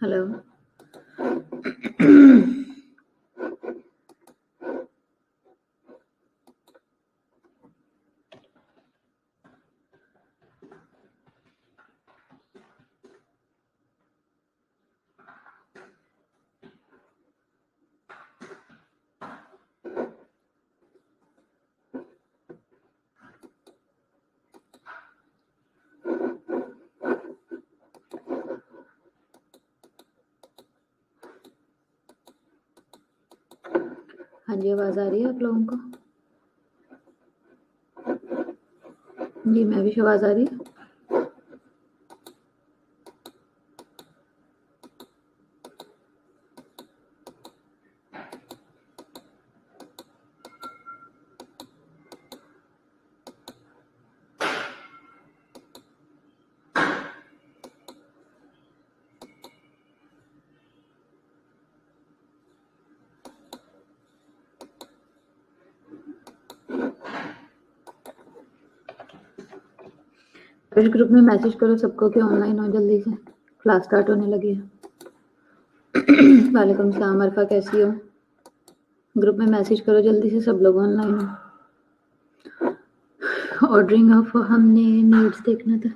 Hello. हाँ जी, आवाज़ आ रही है आप लोगों को? जी, मैं भी आवाज़ आ रही है? इस ग्रुप में मैसेज करो सबको कि ऑनलाइन हो जल्दी से, क्लास स्टार्ट होने लगी है। वालेकुम सलाम अरफा, कैसी हो? ग्रुप में मैसेज करो जल्दी से, सब लोग ऑनलाइन हो। ऑर्डरिंग ऑफ हमने नीड्स देखना था।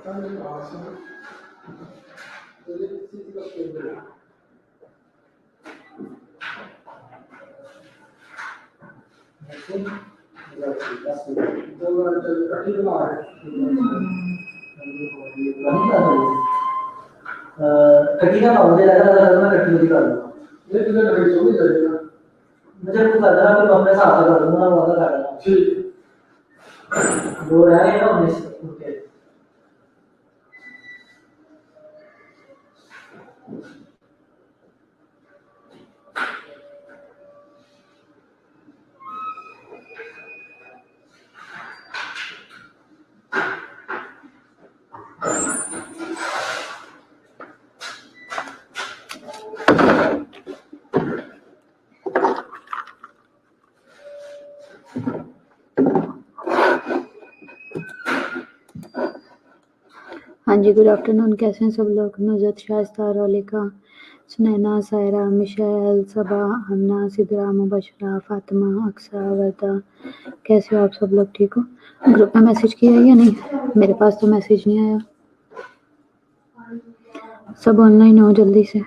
कटी का मुझे लगा मैं कटी कर लूँगा मुझे कुछ लग रहा है अपने साथ कर दूंगा वो कर रहा ठीक वो रहे ना 19 ओके हाँ जी, गुड आफ्टरनून। कैसे हैं सब लोग? नुजत, शाइस्ता, रोलिका, सुनैना, सायरा, मिशेल, सबा, हमना, सिद्रा, मुबशरा, फातिमा, अक्सा, वर्दा, कैसे हो आप सब लोग? ठीक हो? ग्रुप में मैसेज किया है या नहीं? मेरे पास तो मैसेज नहीं आया। सब ऑनलाइन हो जल्दी से।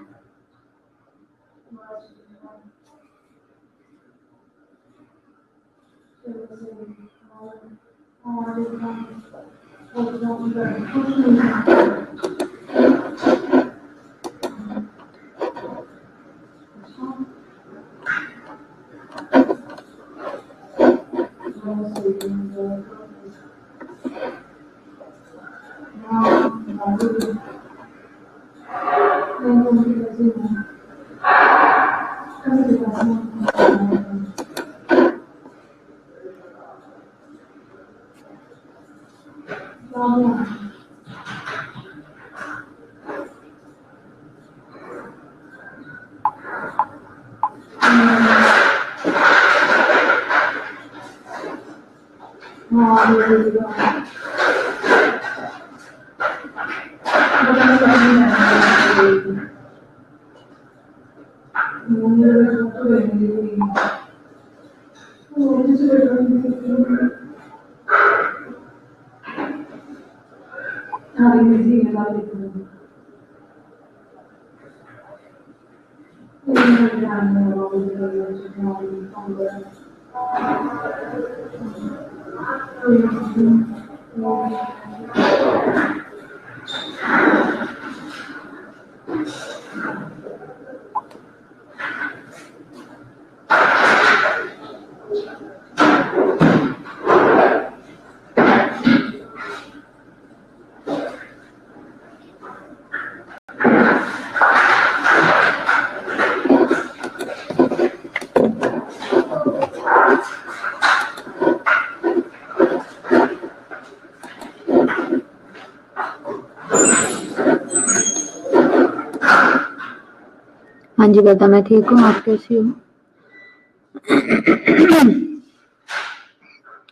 हाँ जी बेटा, मैं ठीक हूँ। आप कैसी हो?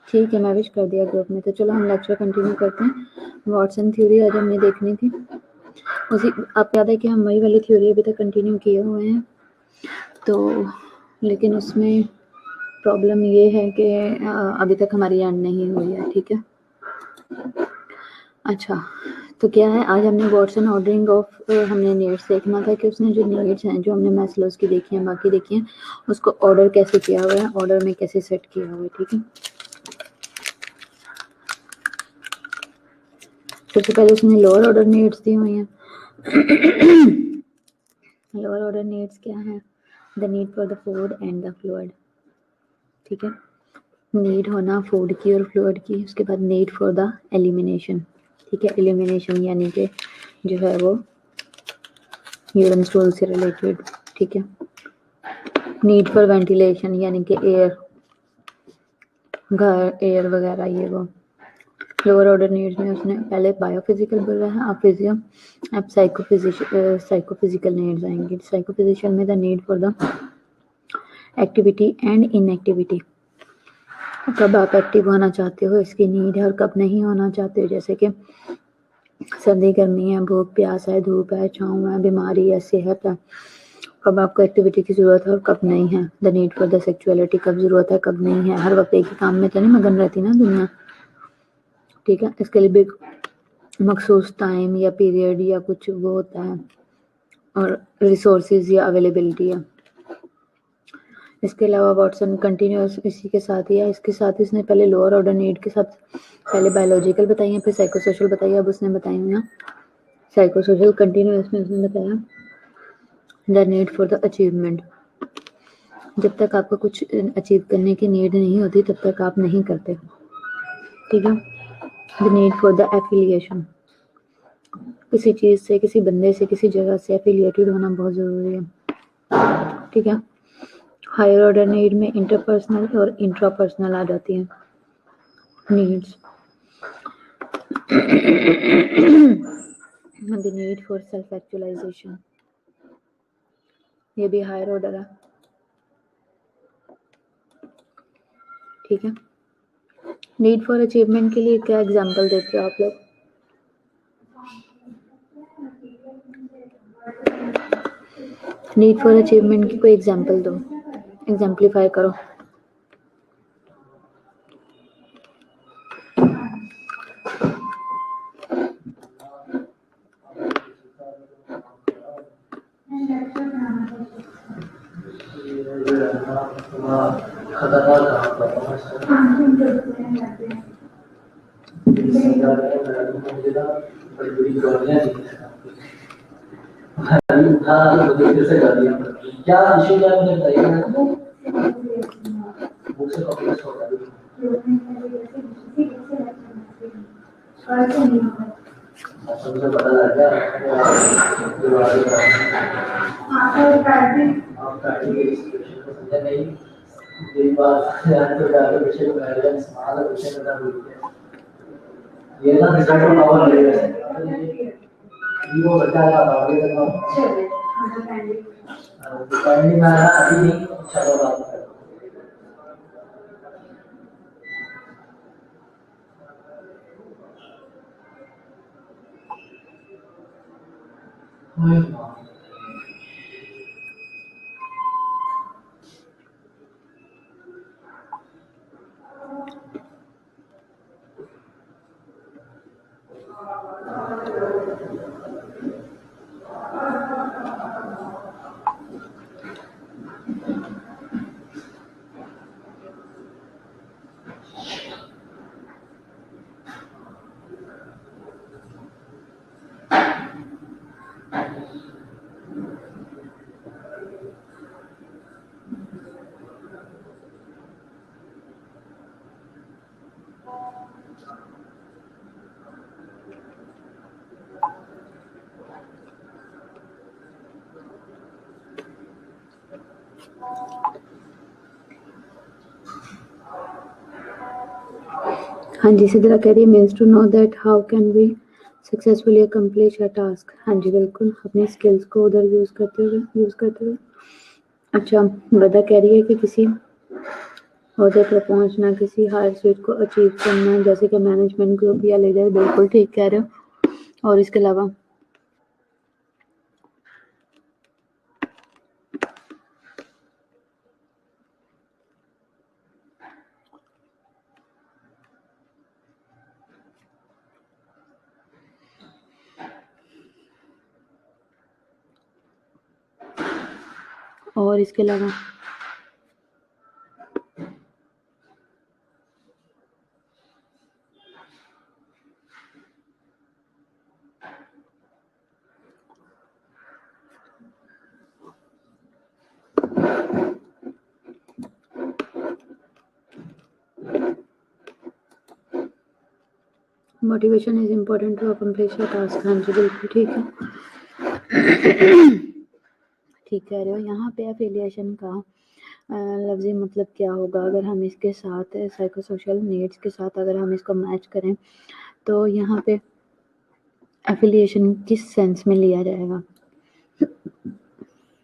ठीक है, मैं विश कर दिया ग्रुप में। तो चलो हम लेक्चर कंटिन्यू करते हैं। वॉटसन थ्योरी आज हमने देखनी थी। उसी आप याद है कि हम वही वाली थ्योरी अभी तक कंटिन्यू किए हुए हैं। तो लेकिन उसमें प्रॉब्लम ये है कि अभी तक हमारी एंड नहीं हुई है। ठीक है, अच्छा तो क्या है, आज हमने वॉटसन ऑर्डरिंग ऑफ हमने नीड्स देखना था कि उसने जो नीड्स हैं जो हमने मैस्लोस की देखी हैं, बाकी देखी हैं, उसको ऑर्डर कैसे किया हुआ है, ऑर्डर में कैसे सेट किया हुआ है। ठीक है, सबसे पहले उसने लोअर ऑर्डर नीड्स दी हुई हैं। लोअर ऑर्डर नीड्स क्या है? The need for the food and the fluid. ठीक है, नीड होना फूड की और फ्लूइड की। उसके बाद नीड फॉर द एलिमिनेशन। ठीक है, एलिमिनेशन यानी कि जो है वो यूरिन स्टूल से रिलेटेड। ठीक है, नीड फॉर वेंटिलेशन यानी कि एयर, घर एयर वगैरह ये वो। लोअर ऑर्डर नीड्स में उसने पहले बायोफिजिकल बोला है, अब साइकोफिजिकल नीड्स आएंगे। साइकोफिजिकल में the need for the activity and inactivity, कब आप एक्टिव होना चाहते हो इसकी नीड है और कब नहीं होना चाहते हो। जैसे कि सर्दी गर्मी है, भूख प्यास है, धूप है, छाँव है, बीमारी है, सेहत है, कब आपको एक्टिविटी की जरूरत है और कब नहीं है। The need for the sexuality, कब जरूरत है कब नहीं है। हर वक्त एक ही काम में तो नहीं मगन रहती ना दुनिया। ठीक है, इसके लिए भी मखसूस टाइम या पीरियड या कुछ वो होता है, और रिसोर्सेज या अवेलेबिलिटी है। इसके अलावा वाटसन कंटिन्यूस इसी के साथ ही है, इसके साथ इसने पहले लोअर ऑर्डर नीड के साथ पहले बायोलॉजिकल बताई है, फिर साइकोसोशल बताई है, अब उसने बताई हुई है साइकोसोशल। कंटिन्यूस में उसने बताया the need for the achievement. जब तक आपको कुछ अचीव करने की नीड नहीं होती तब तक आप नहीं करते, ठीक है। The need for the affiliation, किसी चीज से, किसी बंदे से, किसी जगह से एफिलिएटेड होना बहुत जरूरी है, ठीक है। हायर ऑर्डर नीड में इंटरपर्सनल और इंट्रापर्सनल आ जाती हैं needs. The need for self actualization, ये भी हायर ऑर्डर है, ठीक है। नीड फॉर अचीवमेंट के लिए क्या एग्जांपल देते हो आप लोग? नीड फॉर अचीवमेंट की कोई एग्जांपल दो, एग्जाम्पलीफाई करो। क्या इशू क्या मुझे बताइए, बुक से कॉपी हो रहा है, मुझे पता लग गया आप समझा नहीं, एक बार तो जाकर विषय को गाइडेंस मार विषय का ये ना रिजल्ट पावर ले वो बच्चा का बावड़ी का डिपेंडिंग आ रहा अभी चलो बात करो। हाँ जी, सिद्रा कह रही है means to know that how can we successfully accomplish a task. हाँ जी बिल्कुल, अपनी स्किल्स को उधर यूज करते हुए। अच्छा, बदा कह रही है कि किसी ओहदे पर पहुंचना, किसी हायर स्टेज को अचीव करना, जैसे कि मैनेजमेंट ग्रुप या लीडर। बिल्कुल ठीक कह रहे हो। और इसके अलावा motivation is important to accomplish a task. हाँ जी बिल्कुल ठीक है, ठीक कह रहे हो। यहाँ पे एफिलिएशन का लफ्जी मतलब क्या होगा, अगर हम इसके साथ साइकोसोशल नीड्स के साथ अगर हम इसको मैच करें तो यहाँ पे एफिलिएशन किस सेंस में लिया जाएगा?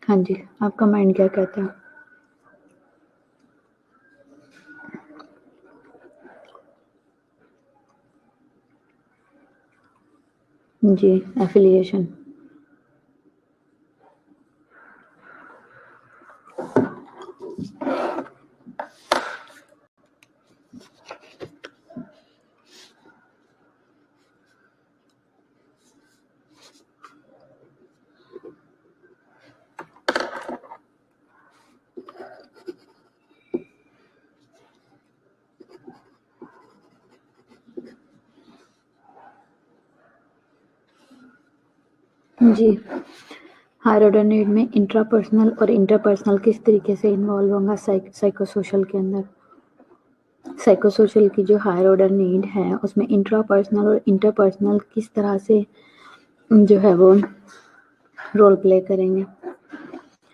हाँ जी, आपका माइंड क्या कहता है? जी, एफिलिएशन जी, हायर ऑर्डर नीड में इंट्रापर्सनल और इंटरपर्सनल किस तरीके से इन्वॉल्व होगा साइकोसोशल के अंदर। साइकोसोशल की जो हायर ऑर्डर नीड है उसमें इंट्रापर्सनल और इंटरपर्सनल किस तरह से जो है वो रोल प्ले करेंगे।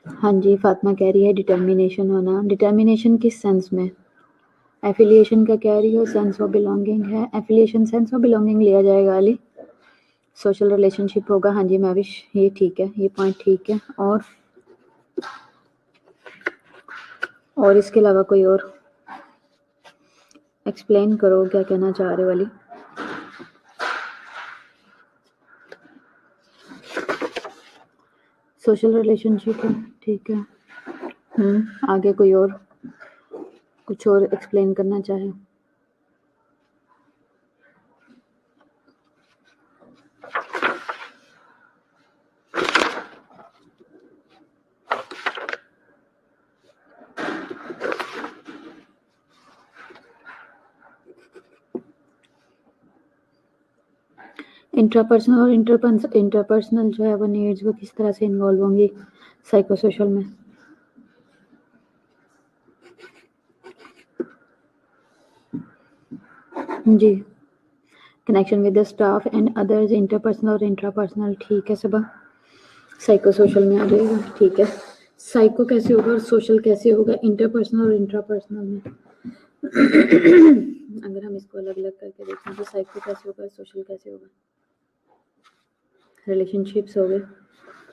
हाँ जी, फातिमा कह रही है डिटर्मिनेशन होना। डिटर्मिनेशन किस सेंस में? एफिलिएशन का कह रही हो, सेंस ऑफ बिलोंगिंग है। एफिलिएशन सेंस ऑफ बिलोंगिंग लिया जाएगा अली। सोशल रिलेशनशिप होगा। हाँ जी मैविश, ये ठीक है, ये पॉइंट ठीक है। और इसके अलावा कोई और एक्सप्लेन करो क्या कहना चाह रहे हो अली। सोशल रिलेशनशिप है, ठीक है। आगे कोई और कुछ और एक्सप्लेन करना चाहे? इंट्रापर्सनल और इंटरपर्सनल जो है वो नीड्स वो किस तरह से इन्वॉल्व होंगी साइकोसोशल में? जी, connection with the staff and others, interpersonal और इंट्रापर्सनल, ठीक है सब साइकोसोशल में आ जाएगा, ठीक है। साइको कैसे होगा और सोशल कैसे होगा इंटरपर्सनल और इंट्रापर्सनल में? अगर हम इसको अलग अलग करके देखें तो साइको कैसे होगा, सोशल कैसे होगा? रिलेशनशिप्स हो गए,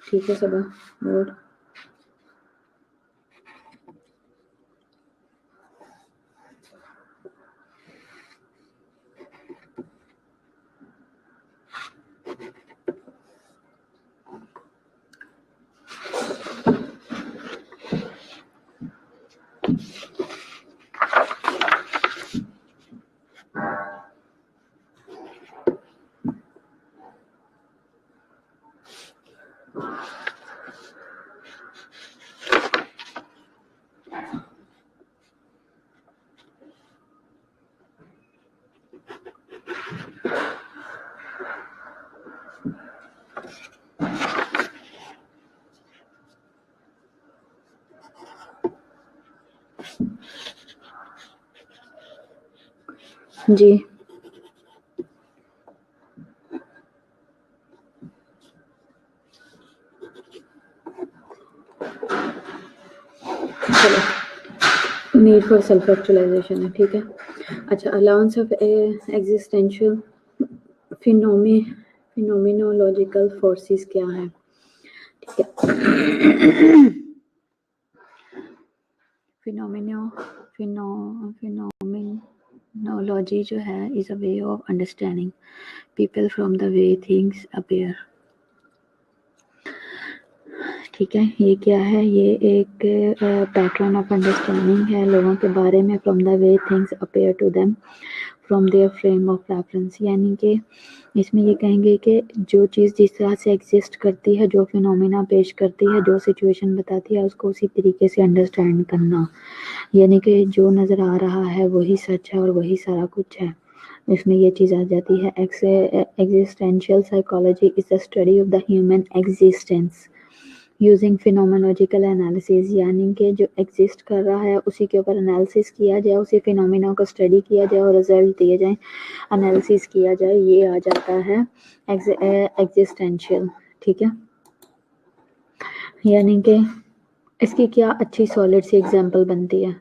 ठीक है सब। और जी, चलो, नीड फॉर सेल्फ एक्चुअलाइजेशन है, ठीक है। अच्छा, allowance of existential phenomenological forces क्या है, ठीक है। फिनोमिनोलॉजी जो है is a way of understanding people from the way things appear, ठीक है। ये क्या है? ये एक पैटर्न ऑफ अंडरस्टैंडिंग है लोगों के बारे में from the way things appear to them from their frame of reference, यानी कि इसमें ये कहेंगे कि जो चीज़ जिस तरह से एग्जिस्ट करती है, जो फिनोमिना पेश करती है, जो सिचुएशन बताती है, उसको उसी तरीके से अंडरस्टैंड करना, यानी कि जो नज़र आ रहा है वही सच है और वही सारा कुछ है। इसमें ये चीज़ आ जाती है। Existential psychology is the study of the human existence using phenomenological analysis, यानी कि जो एग्जिस्ट कर रहा है उसी के ऊपर एनालिसिस किया जाए, उसी फिनोमिना को स्टडी किया जाए और रिजल्ट दिए जाए, एनालिसिस किया जाए, ये आ जाता है एग्जिस्टेंशियल, ठीक है। यानी कि इसकी क्या अच्छी सॉलिड सी एग्जांपल बनती है?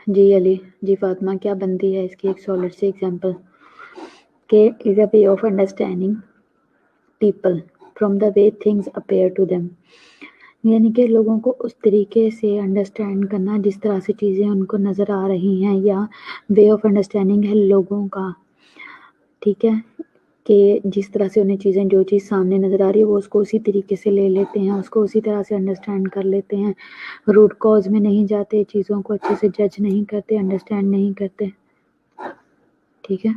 जी अली, जी फातिमा, क्या बनती है इसकी एक सॉलिड सी एग्जांपल? के is a way of understanding people from the way things appear to them, यानी कि लोगों को उस तरीके से अंडरस्टैंड करना जिस तरह से चीज़ें उनको नज़र आ रही हैं, या वे ऑफ अंडरस्टैंडिंग है लोगों का, ठीक है, कि जिस तरह से उन्हें चीज़ें, जो चीज़ सामने नज़र आ रही है वो उसको उसी तरीके से ले लेते हैं, उसको उसी तरह से अंडरस्टैंड कर लेते हैं, रूट कॉज में नहीं जाते, चीज़ों को अच्छे से जज नहीं करते, अंडरस्टैंड नहीं करते, ठीक है।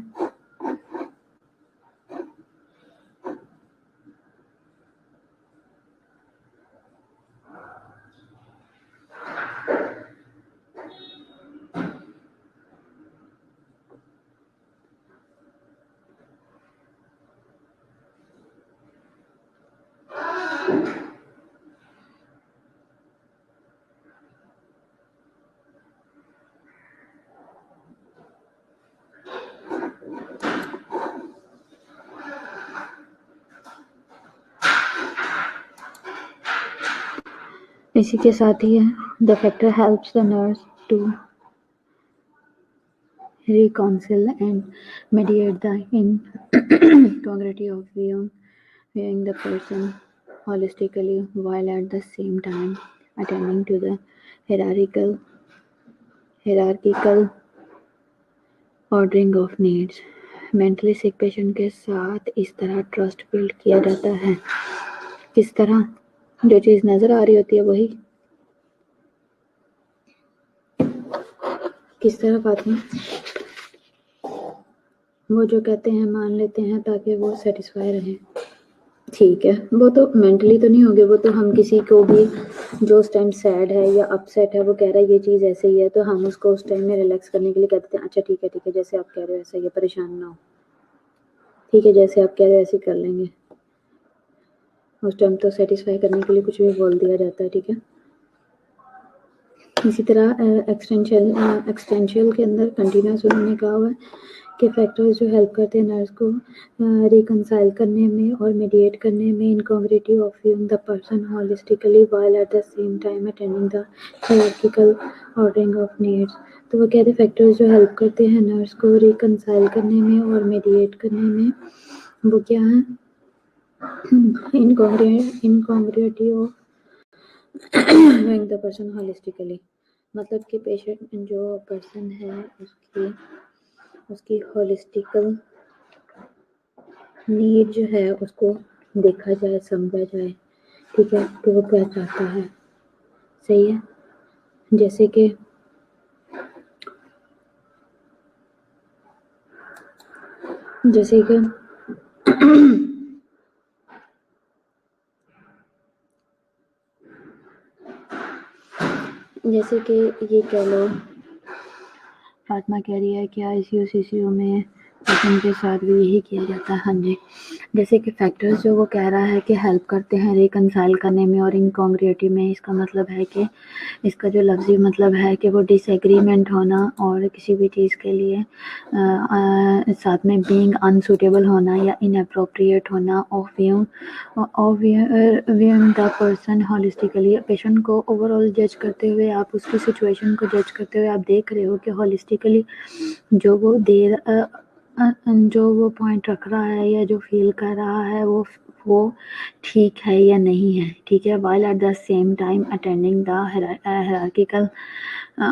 इसी के साथ ही है the factor helps the nurse to reconcile and mediate the incongruity of viewing the person holistically while at the same time attending to the hierarchical ordering of needs. Mentally sick patient के साथ इस तरह trust build किया जाता है। किस तरह? जो चीज़ नज़र आ रही होती है वही। किस तरह बातें? वो जो कहते हैं मान लेते हैं ताकि वो सेटिस्फाई रहे। ठीक है, वो तो मेंटली तो नहीं होगे, वो तो हम किसी को भी जो उस टाइम सैड है या अपसेट है, वो कह रहा है ये चीज़ ऐसे ही है, तो हम उसको उस टाइम में रिलैक्स करने के लिए कहते हैं अच्छा ठीक है जैसे आप कह रहे हो ऐसा ही है, परेशान ना हो, ठीक है जैसे आप कह रहे हो ऐसे कर लेंगे। उस टाइम तो सेटिस्फाई करने के लिए कुछ भी बोल दिया जाता है, ठीक है। इसी तरह एक्सटेंशियल के अंदर कंटिन्यूस उन्होंने कहा हुआ है कि फैक्टर्स जो हेल्प करते हैं नर्स को रिकंसाइल करने में और मीडिएट करने में incongruity of viewing the person holistically while at the same time attending the hierarchical ordering of needs. तो वो कहते हैं फैक्टर्स जो हेल्प करते हैं नर्स को रिकंसाइल करने में और मीडिएट करने में, वो क्या है? Incongruity of viewing the person holistically, मतलब कि पेशेंट जो पर्सन है उसकी होलिस्टिकल नीड जो है उसको देखा जाए, समझा जाए, ठीक है, तो वो क्या चाहता है। सही है। जैसे कि ये कह लो फातिमा कह रही है कि ICU में पेशेंट के साथ भी यही किया जाता है। हाँ जी, जैसे कि फैक्टर्स जो वो कह रहा है कि हेल्प करते हैं रिकंसाइल करने में और इनकॉन्ग्रुइटी में, इसका मतलब है कि इसका जो लफ्ज़ी मतलब है कि वो डिसएग्रीमेंट होना और किसी भी चीज़ के लिए साथ में बीइंग अनसूटेबल होना या इनअप्रोप्रिएट होना of viewing the person holistically. Patient को ओवरऑल जज करते हुए, आप उसकी सिचुएशन को जज करते हुए आप देख रहे हो कि होलिस्टिकली जो वो पॉइंट रख रहा है या जो फील कर रहा है वो ठीक है या नहीं है, ठीक है। while at the same time attending the hierarchical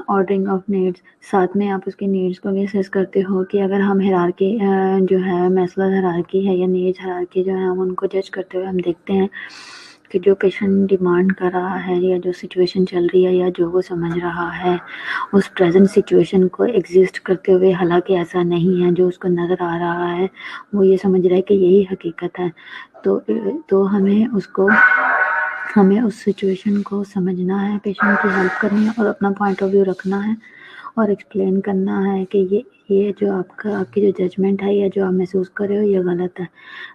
ordering of needs, साथ में आप उसके नीड्स को भी असेस करते हो कि अगर हम हायरार्की जो है मैस्लो हायरार्की है या नीड्स हायरार्की जो है हम उनको जज करते हुए हम देखते हैं कि जो पेशेंट डिमांड कर रहा है या जो सिचुएशन चल रही है या जो वो समझ रहा है उस प्रेजेंट सिचुएशन को एग्जिस्ट करते हुए, हालांकि ऐसा नहीं है, जो उसको नज़र आ रहा है वो ये समझ रहा है कि यही हकीकत है। तो हमें उस सिचुएशन को समझना है, पेशेंट की हेल्प करनी है और अपना पॉइंट ऑफ व्यू रखना है और एक्सप्लेन करना है कि ये जो आपकी जो जजमेंट है या जो आप महसूस कर रहे हो ये गलत है।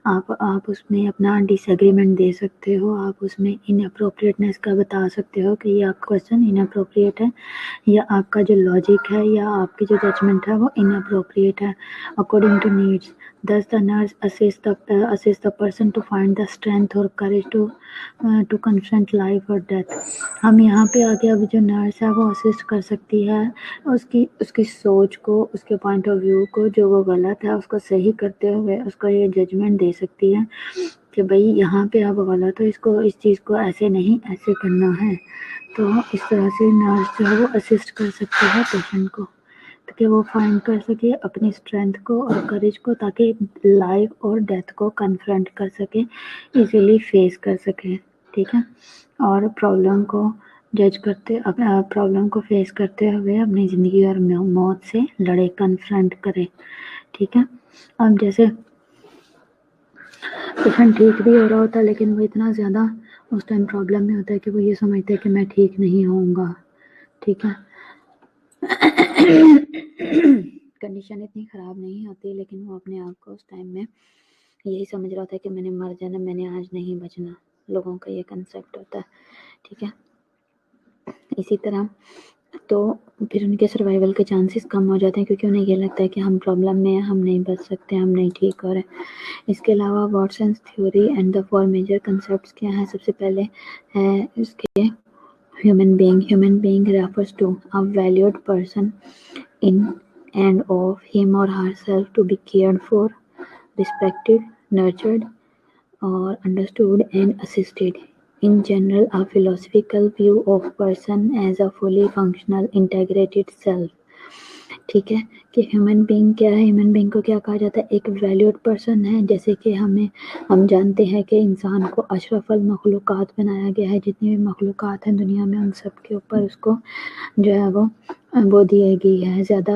आप उसमें अपना डिसएग्रीमेंट दे सकते हो, आप उसमें इनअप्रोप्रिएटनेस का बता सकते हो कि ये आपका क्वेश्चन इनअप्रोप्रिएट है या आपका जो लॉजिक है या आपकी जो जजमेंट है वो इनअप्रोप्रिएट है according to needs. Thus the nurse assists the person to find the strength or courage to confront life or death। हम यहाँ पे आगे अब जो नर्स है वो असिस्ट कर सकती है उसकी सोच को, उसके पॉइंट ऑफ व्यू को, जो वो गलत है उसको सही करते हुए उसको ये जजमेंट दे सकती है कि भाई यहाँ पे आप गलत हो, इस चीज़ को ऐसे नहीं ऐसे करना है। तो इस तरह से नर्स जो है वो असिस्ट कर सकती है पेशेंट को ताकि वो फाइंड कर सके अपनी स्ट्रेंथ को और करेज को, ताकि लाइफ और डेथ को कन्फ्रंट कर सके, इजीली फेस कर सके, ठीक है। और प्रॉब्लम को फेस करते हुए अपनी ज़िंदगी और मौत से लड़े, कन्फ्रंट करे, ठीक है। अब जैसे पेशेंट ठीक भी हो रहा होता है लेकिन वो इतना ज़्यादा उस टाइम प्रॉब्लम में होता है कि वो ये समझता है कि मैं ठीक नहीं होऊंगा, ठीक है। कंडीशन इतनी ख़राब नहीं होती लेकिन वो अपने आप को उस टाइम में यही समझ रहा था कि मैंने मर जाना, मैंने आज नहीं बचना। लोगों का ये कंसेप्ट होता है, ठीक है। इसी तरह तो फिर उनके सर्वाइवल के चांसेस कम हो जाते हैं क्योंकि उन्हें ये लगता है कि हम प्रॉब्लम में हैं, हम नहीं बच सकते, हम नहीं ठीक हो रहे। इसके अलावा Watson's theory and the 4 major concepts क्या हैं? सबसे पहले है इसके Human being refers to a valued person in and of him or herself to be cared for, respected, nurtured, or understood and assisted. In general, a philosophical view of person as a fully functional integrated self. ठीक है कि human being क्या है, human being को क्या कहा जाता है, एक वैल्यूड पर्सन है। जैसे कि हम जानते हैं कि इंसान को अशरफुल मखलूक़ात बनाया गया है, जितनी भी मखलूक़ात हैं दुनिया में उन सब के ऊपर उसको जो है वो दी गई है, ज़्यादा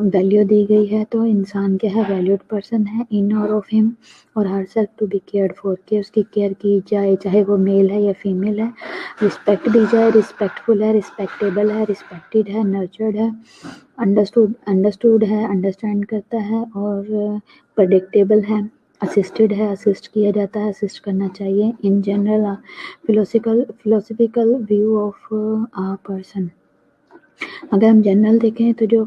वैल्यू दी गई है। तो इंसान क्या है, वैल्यूड पर्सन है इन और ऑफ हिम और herself to be cared for, कि उसकी केयर की जाए, चाहे वो मेल है या फीमेल है, रिस्पेक्ट दी जाए, रिस्पेक्टफुल है, रिस्पेक्टेबल है, रिस्पेक्टेड है, नर्चर्ड है, अंडरस्टूड है, अंडरस्टैंड करता है और प्रेडिक्टेबल है, असिस्टेड है, असिस्ट किया जाता है, असिस्ट करना चाहिए। In general philosophical view of a person. अगर हम जनरल देखें तो जो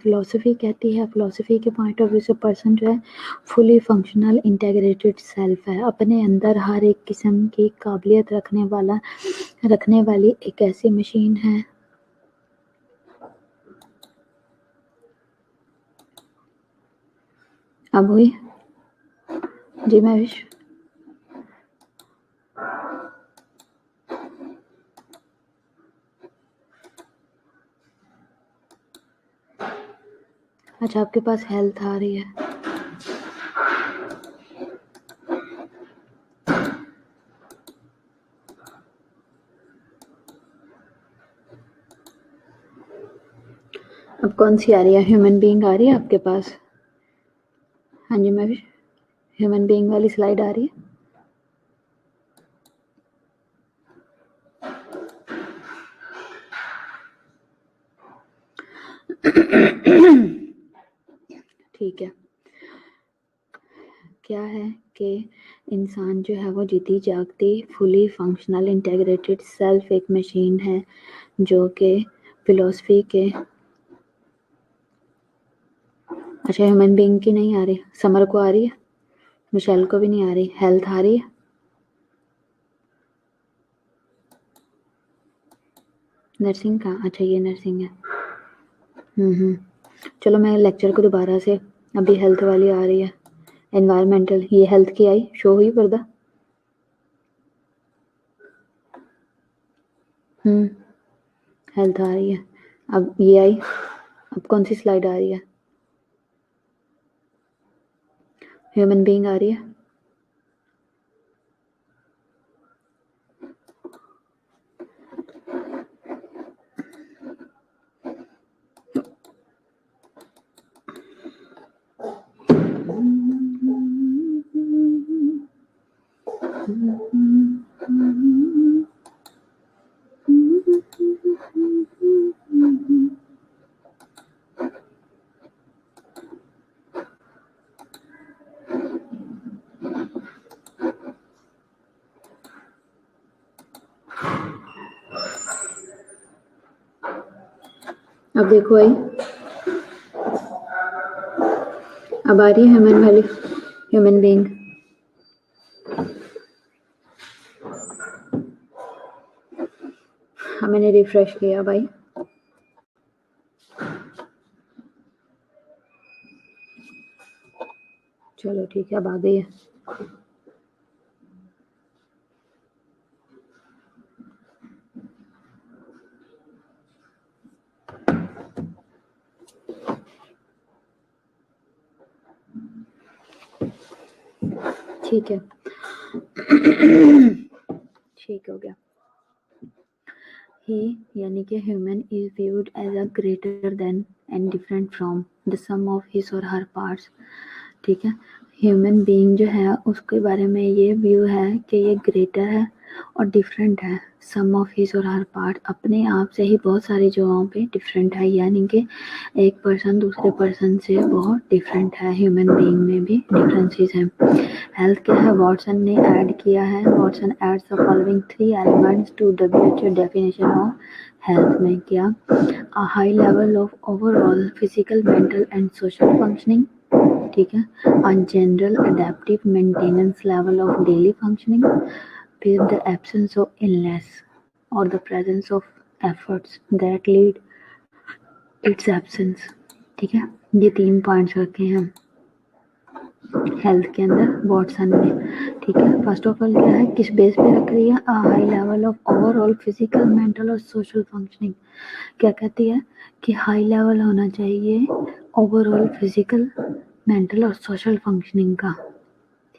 फिलोसफी कहती है, फिलोसफी के पॉइंट ऑफ व्यू से पर्सन जो है फुली फंक्शनल इंटीग्रेटेड सेल्फ है, अपने अंदर हर एक किस्म की काबिलियत रखने वाली एक ऐसी मशीन है। अब हुई जी महविश? अच्छा, आपके पास हेल्थ आ रही है। अब कौन सी आ रही है? ह्यूमन बीइंग आ रही है आपके पास? हाँ जी महविश, ह्यूमन बीइंग वाली स्लाइड आ रही है? ठीक है। क्या है कि इंसान जो है वो जीती जागती फुली फंक्शनल इंटीग्रेटेड सेल्फ एक मशीन है जो कि फिलोसफी के। अच्छा, ह्यूमन बीइंग की नहीं आ रही, समर को आ रही है, मिशेल को भी नहीं आ रही, हेल्थ आ रही है? नर्सिंग का? अच्छा, ये नर्सिंग है। चलो मैं लेक्चर को दोबारा से, अभी हेल्थ वाली आ रही है, एनवायरमेंटल, ये हेल्थ की आई, शो हुई पर्दा? हेल्थ आ रही है। अब ये आई, अब कौन सी स्लाइड आ रही है? ह्यूमन बीइंग आ रही है? अब देखो आई, अब आ रही है ह्यूमन वाली, ह्यूमन बीइंग। हाँ, मैंने रिफ्रेश किया भाई। चलो ठीक है, अब आ गई है। ठीक है, ठीक हो गया। ही यानी कि human is viewed as a greater than and different from the sum of his और हर पार्ट्स। ठीक है, ह्यूमन बीइंग जो है उसके बारे में ये व्यू है कि ये ग्रेटर है और डिफरेंट है, सम ऑफ हिज और हर पार्ट, अपने आप से ही बहुत सारी जगहों पे डिफरेंट है, यानी कि एक पर्सन दूसरे पर्सन से बहुत डिफरेंट है। ह्यूमन बीइंग में भी डिफरेंसेस हैं। हेल्थ क्या है, वॉटसन ने ऐड किया है, Watson adds the following 3 elements to WHO definition of health में। क्या? A high level of overall physical, mental and social functioning. ठीक है, a general adaptive maintenance level of daily functioning, फिर द एब्सेंस ऑफ इलनेस और the presence of efforts that lead its absence. ठीक है, ये 3 points रखे हैं health के अंदर वाटसन में। ठीक है, फर्स्ट ऑफ ऑल क्या है, किस बेस पे रख रही है, अ high level of overall physical, mental और सोशल फंक्शनिंग। क्या कहती है कि हाई लेवल होना चाहिए ओवरऑल फिजिकल, मेंटल और सोशल फंक्शनिंग का।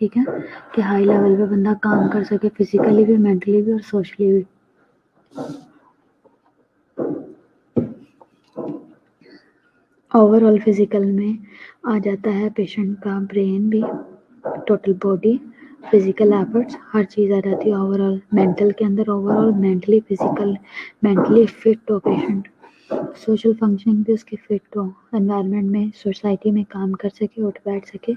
ठीक है, कि हाई लेवल पे बंदा काम कर सके, फिजिकली भी, मेंटली भी और सोशली भी। ओवरऑल फिजिकल में आ जाता है पेशेंट का ब्रेन भी, टोटल बॉडी, फिजिकल एफर्ट्स, हर चीज़ आ जाती है ओवरऑल। मेंटल के अंदर overall mentally, physical, mentally fit हो पेशेंट, सोशल फंक्शनिंग भी उसकी फिट हो, एनवायरनमेंट में, सोसाइटी में काम कर सके, उठ बैठ सके,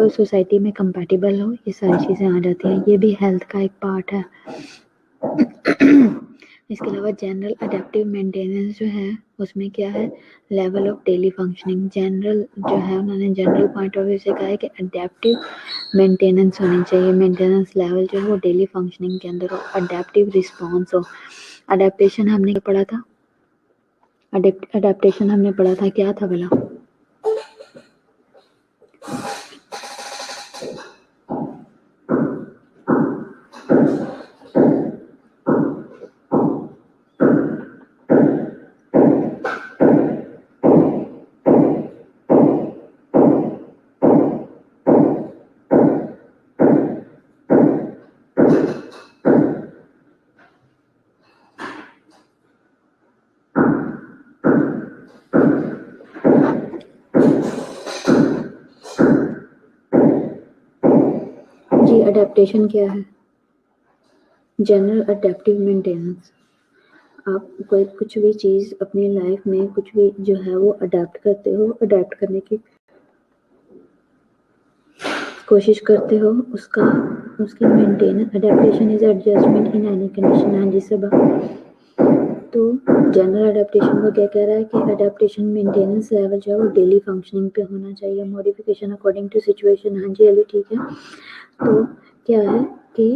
सोसाइटी में कंपैटिबल हो, ये सारी चीज़ें आ जाती हैं। ये भी हेल्थ का एक पार्ट है। इसके अलावा जनरल अडेप्टिव मेंटेनेंस जो है उसमें क्या है, level of daily functioning. General जो है उन्होंने जनरल पॉइंट ऑफ व्यू से कहा है कि अडेप्टिव मेंटेनेंस होनी चाहिए, मेंटेनेंस लेवल जो है वो डेली फंक्शनिंग के अंदर हो, अडेप्टिव रिस्पॉन्स हो। अडेप्टेशन हमने पढ़ा था, अडेप्टेशन हमने पढ़ा था, क्या था भला? जी, अडेप्टेशन क्या है? General adaptive maintenance. आप कोई कुछ भी चीज़ अपनी लाइफ में कुछ भी जो है वो अडेप्ट करते हो, अडेप्ट करने की कोशिश करते हो, उसकी maintain, adaptation is adjustment in any condition. हाँ जी सब। तो जनरल अडेप्टेशन को क्या कह रहा है कि अडेप्टेशन मेंटेनेंस लेवल जो है वो डेली फंक्शनिंग पे होना चाहिए, मॉडिफिकेशन अकॉर्डिंग टू सिचुएशन। हाँ जी अली ठीक है। तो क्या है कि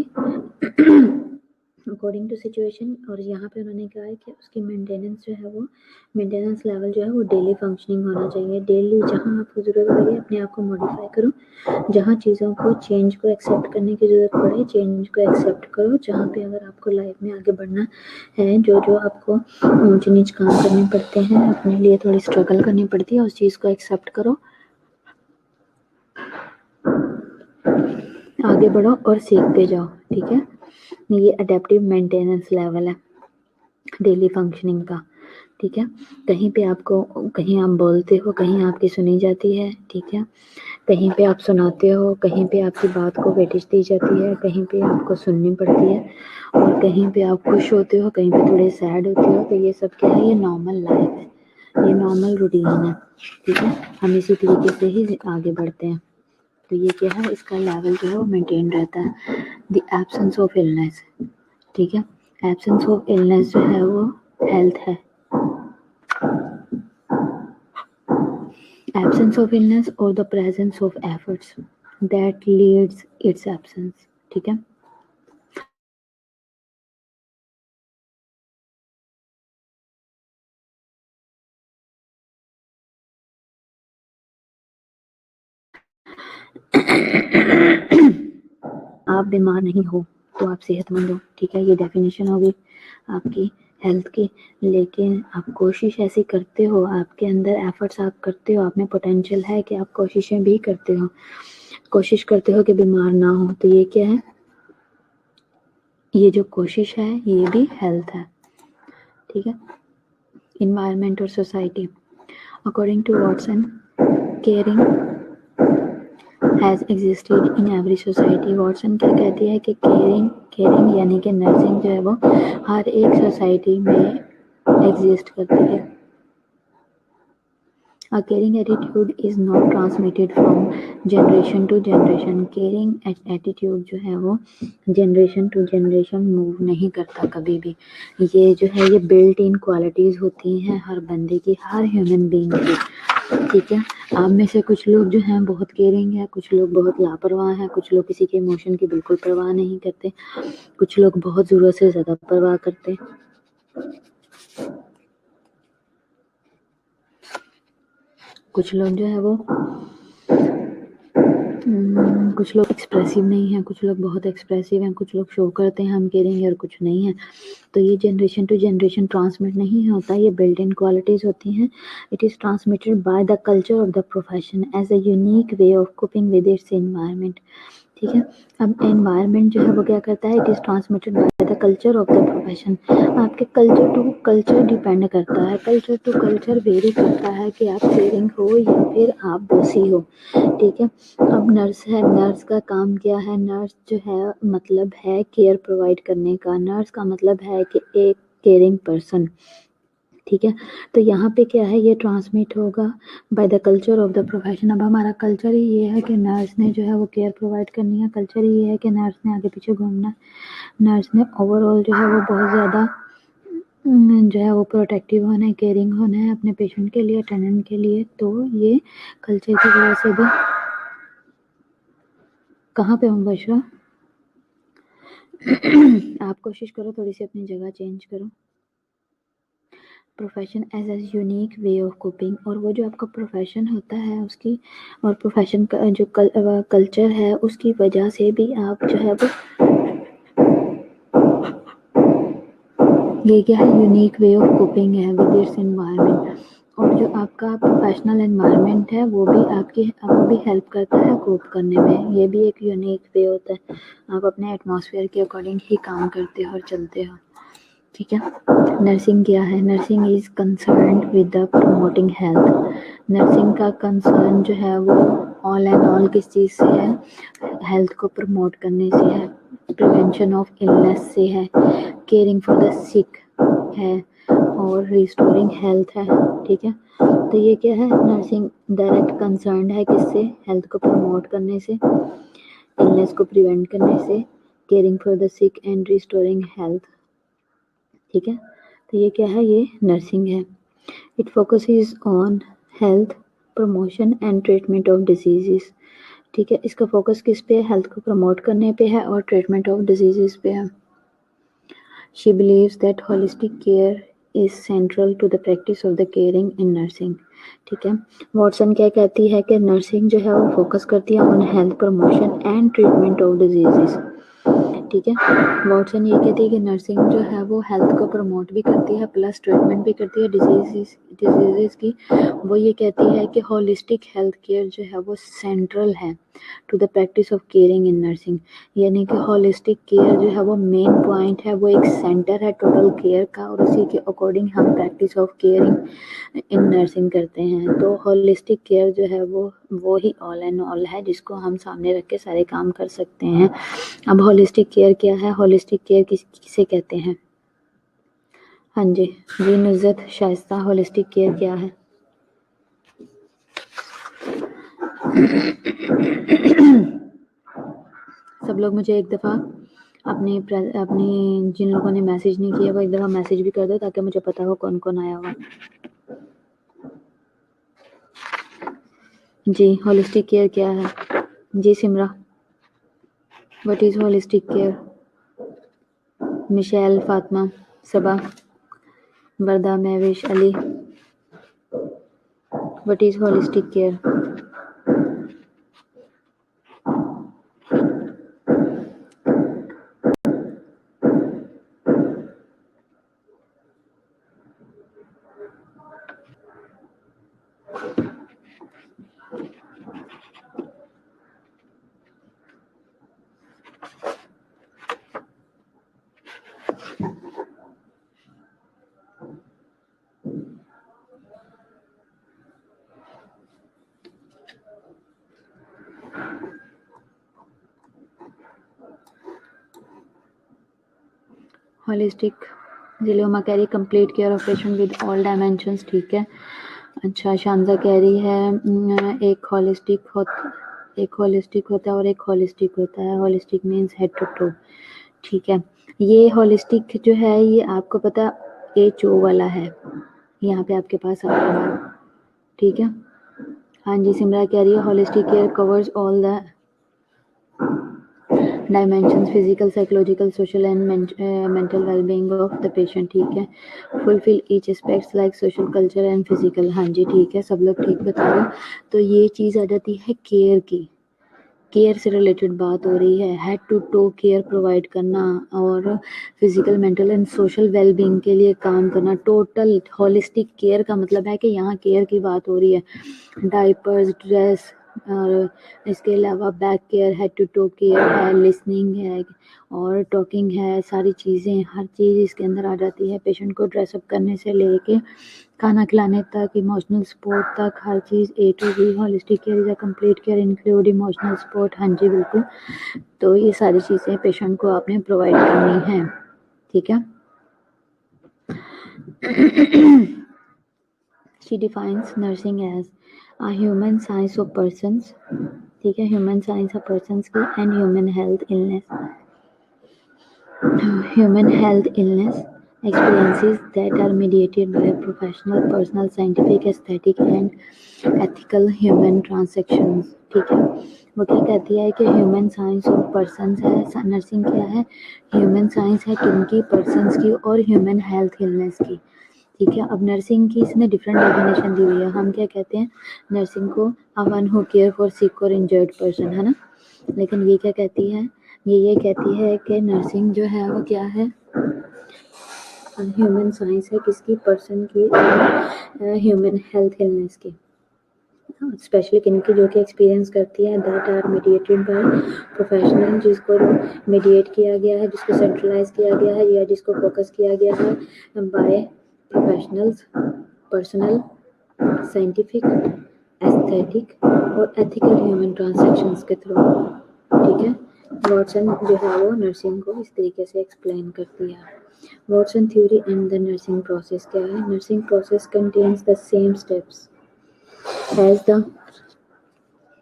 अकॉर्डिंग टू सिचुएशन, और यहाँ पे उन्होंने कहा है कि उसकी मेंटेनेंस जो है वो, मेंटेनेंस लेवल जो है वो डेली फंक्शनिंग होना चाहिए। डेली जहाँ आपको ज़रूरत लगे अपने आप को मॉडिफाई करो, जहाँ चीज़ों को चेंज को एक्सेप्ट करने की ज़रूरत पड़े चेंज को एक्सेप्ट करो, जहाँ पे अगर आपको लाइफ में आगे बढ़ना है, जो जो आपको ऊंच नीच काम करने पड़ते हैं, अपने लिए थोड़ी स्ट्रगल करनी पड़ती है, उस चीज़ को एक्सेप्ट करो, आगे बढ़ो और सीखते जाओ। ठीक है, ये अडेप्टिव मेंटेनेंस लेवल है डेली फंक्शनिंग का। ठीक है, कहीं पे आपको, कहीं आप बोलते हो, कहीं आपकी सुनी जाती है। ठीक है, कहीं पे आप सुनाते हो, कहीं पे आपकी बात को वेटेज दी जाती है, कहीं पे आपको सुननी पड़ती है, और कहीं पे आप खुश होते हो, कहीं पे थोड़े सैड होते हो। तो ये सब क्या है, ये नॉर्मल लाइफ है, ये नॉर्मल रूटीन है। ठीक है, हम इसी तरीके से ही आगे बढ़ते हैं। तो ये क्या है, इसका लेवल जो है वो मेंटेन रहता है। The absence of illness. ठीक है, एब्सेंस ऑफ इलनेस जो है वो हेल्थ है। एब्सेंस ऑफ इलनेस और the presence of efforts that leads it's absence. ठीक है, आप बीमार नहीं हो तो आप सेहतमंद हो। ठीक है, ये डेफिनेशन होगी आपकी हेल्थ की। लेकिन आप कोशिश ऐसी करते हो, आपके अंदर एफर्ट्स आप करते हो, आप में पोटेंशियल है कि आप कोशिशें भी करते हो, कोशिश करते हो कि बीमार ना हो। तो ये क्या है, ये जो कोशिश है ये भी हेल्थ है। ठीक है, इन्वायरमेंट और society. According to Watson, caring has existed in every society. Watson क्या कहती है कि केयरिंग यानी कि नर्सिंग जो है वो हर एक सोसाइटी में एग्जिस्ट करती है, A caring attitude is not transmitted from generation to generation. Caring attitude जो है वो generation to generation move नहीं करता कभी भी। ये जो है ये built in qualities होती हैं हर बंदे की, हर human being की, ठीक है। आप में से कुछ लोग जो हैं बहुत केयरिंग है, कुछ लोग बहुत लापरवाह हैं, कुछ लोग किसी के इमोशन की बिल्कुल परवाह नहीं करते, कुछ लोग बहुत ज़रूरत से ज़्यादा परवाह करते, कुछ लोग जो है वो कुछ लोग एक्सप्रेसिव नहीं हैं, कुछ लोग बहुत एक्सप्रेसिव हैं, कुछ लोग शो करते हैं हम केयरिंग और कुछ नहीं है। तो ये जनरेशन टू जनरेशन ट्रांसमिट नहीं होता, ये बिल्ट इन क्वालिटीज़ होती हैं। It is transmitted by the culture of the profession as a unique way of coping with its environment, ठीक है। अब एनवायरनमेंट जो है वो क्या करता है, it is transmitted by the culture of the profession. आपके कल्चर टू कल्चर डिपेंड करता है, कल्चर टू कल्चर वेरी करता है कि आप केयरिंग हो या फिर आप बोसी हो, ठीक है। अब नर्स है, नर्स का काम क्या है, नर्स जो है मतलब है केयर प्रोवाइड करने का, नर्स का मतलब है कि एक केयरिंग पर्सन, ठीक है। तो यहाँ पे क्या है, ये ट्रांसमिट होगा bye the culture of the profession. अब हमारा कल्चर ही ये है कि नर्स ने जो है वो केयर प्रोवाइड करनी है, कल्चर ही ये है कि नर्स ने आगे पीछे घूमना है, नर्स ने ओवरऑल जो है वो बहुत ज़्यादा जो है वो प्रोटेक्टिव होना है, केयरिंग होना है अपने पेशेंट के लिए, अटेंडेंट के लिए। तो ये कल्चर की वजह से भी, कहाँ पे हूँ बशरा? आप कोशिश करो थोड़ी सी अपनी जगह चेंज करो। Profession as a unique way of coping, और वो जो आपका प्रोफेशन होता है उसकी, और प्रोफेशन का जो कल्चर है उसकी वजह से भी आप जो है वो, ये क्या है, यूनिक वे ऑफ कोपिंग है विद इट्स एनवायरनमेंट। और जो आपका प्रोफेशनल एनवायरनमेंट है वो भी हेल्प करता है कोप करने में, ये भी एक यूनिक वे होता है। आप अपने एटमॉस्फेयर के अकॉर्डिंग ही काम करते हो और चलते हो, ठीक है। नर्सिंग क्या है, nursing is concern with the promoting health. Nursing का कंसर्न जो है वो ऑल एंड ऑल किस चीज़ से है, हेल्थ को प्रमोट करने से है, प्रिवेंशन ऑफ इलनेस से है, केयरिंग फॉर द सिक है, और रिस्टोरिंग हेल्थ है, ठीक है। तो ये क्या है, नर्सिंग डायरेक्ट कंसर्न है किससे, हेल्थ को प्रमोट करने से, इलनेस को प्रिवेंट करने से, caring for the sick and restoring health, ठीक है। तो ये क्या है, ये नर्सिंग है। It focuses on health promotion and treatment of diseases, ठीक है। इसका फोकस किस पे है, हेल्थ को प्रमोट करने पे है और ट्रीटमेंट ऑफ डिजीजेस पे है। She believes that holistic care is central to the practice of the caring in nursing, ठीक है। वॉटसन क्या कहती है कि नर्सिंग जो है वो फोकस करती है on health promotion and treatment of diseases, ठीक है। वॉटसन ये कहती है कि नर्सिंग जो है वो हेल्थ को प्रमोट भी करती है प्लस ट्रीटमेंट भी करती है डिजीज़ की। वो ये कहती है कि होलिस्टिक हेल्थ केयर जो है वो सेंट्रल है to the practice of caring in nursing, यानी कि होलिस्टिक केयर जो है वो मेन पॉइंट है, वो एक सेंटर है टोटल केयर का, और उसी के अकॉर्डिंग हम practice of caring in nursing करते हैं। तो होलिस्टिक केयर जो है वो ही ऑल एंड ऑल है जिसको हम सामने रख के सारे काम कर सकते हैं। अब होलिस्टिक केयर क्या है, होलिस्टिक केयर किसे कहते हैं? हाँ जी जी, नुज़रत शाइस्ता, होलिस्टिक केयर क्या है? सब लोग मुझे एक दफ़ा अपनी जिन लोगों ने मैसेज नहीं किया वो एक दफ़ा मैसेज भी कर दो ताकि मुझे पता हो कौन कौन आया हुआ। जी, होलिस्टिक केयर क्या है? जी Simra, what is holistic care? Michelle, Fatima, Saba, Warda, Mahvish, Ali, what is holistic care? Holistic जिलोमा carry complete care of patient with all dimensions, ठीक है। अच्छा, शांजा कह रही है एक होलिस्टिक होता है और एक होलिस्टिक होता है। Holistic means head to toe. ठीक है, ये होलिस्टिक जो है ये आपको पता HO वाला है, यहाँ पे आपके पास आ रहा है। ठीक है, हाँ जी, सिमरा कह रही है holistic care covers all the dimensions: physical, psychological, social and mental well-being of the patient। ठीक है, fulfill each aspects like social, culture and physical। हाँ जी ठीक है, सब लोग ठीक बता रहे हो। तो ये चीज़ आ जाती है केयर की, केयर से रिलेटेड बात हो रही है, head to toe care provide करना और physical, mental and social wellbeing के लिए काम करना। टोटल होलिस्टिक केयर का मतलब है कि यहाँ केयर की बात हो रही है, डाइपर्स, ड्रेस और इसके अलावा back care, head to toe care है, लिसनिंग है और टॉकिंग है, सारी चीज़ें, हर चीज़ इसके अंदर आ जाती है। पेशेंट को ड्रेसअप करने से लेके खाना खिलाने तक, इमोशनल सपोर्ट तक, हर चीज़ A to Z। Holistic care is a complete care include emotional support. हाँ जी बिल्कुल, तो ये सारी चीज़ें पेशेंट को आपने प्रोवाइड करनी है। ठीक है, she defines nursing as a human science of persons। ठीक है, ह्यूमन साइंस ऑफ पर्सन्स की and human health illness experiences that are mediated by professional, personal, scientific, aesthetic and ethical human transactions। ठीक है, वो क्या कहती है कि ह्यूमन साइंस ऑफ पर्सन्स है, नर्सिंग क्या है, ह्यूमन साइंस है किनकी, पर्सन्स की और ह्यूमन हेल्थ इलनेस की। ठीक है, अब नर्सिंग की इसने डिफरेंट डेफिनेशन दी हुई है। हम क्या कहते हैं नर्सिंग को, a one who care for sick और इंजर्ड पर्सन, है ना। लेकिन ये क्या कहती है, ये कहती है कि नर्सिंग जो है वो क्या है, ह्यूमन साइंस है किसकी, पर्सन की, ह्यूमन हेल्थ इलनेस की, स्पेशली किनकी, जो कि एक्सपीरियंस करती है, that are mediated by professional, जिसको मीडिएट किया गया है, जिसको सेंट्रलाइज किया गया है या जिसको फोकस किया गया है by professionals, personal, scientific, aesthetic और एथिकल ह्यूमन ट्रांजैक्शंस के थ्रू। ठीक है, वॉटसन जो है वो नर्सिंग को इस तरीके से एक्सप्लेन करती है। Watson theory and the nursing process क्या है, nursing process contains the same steps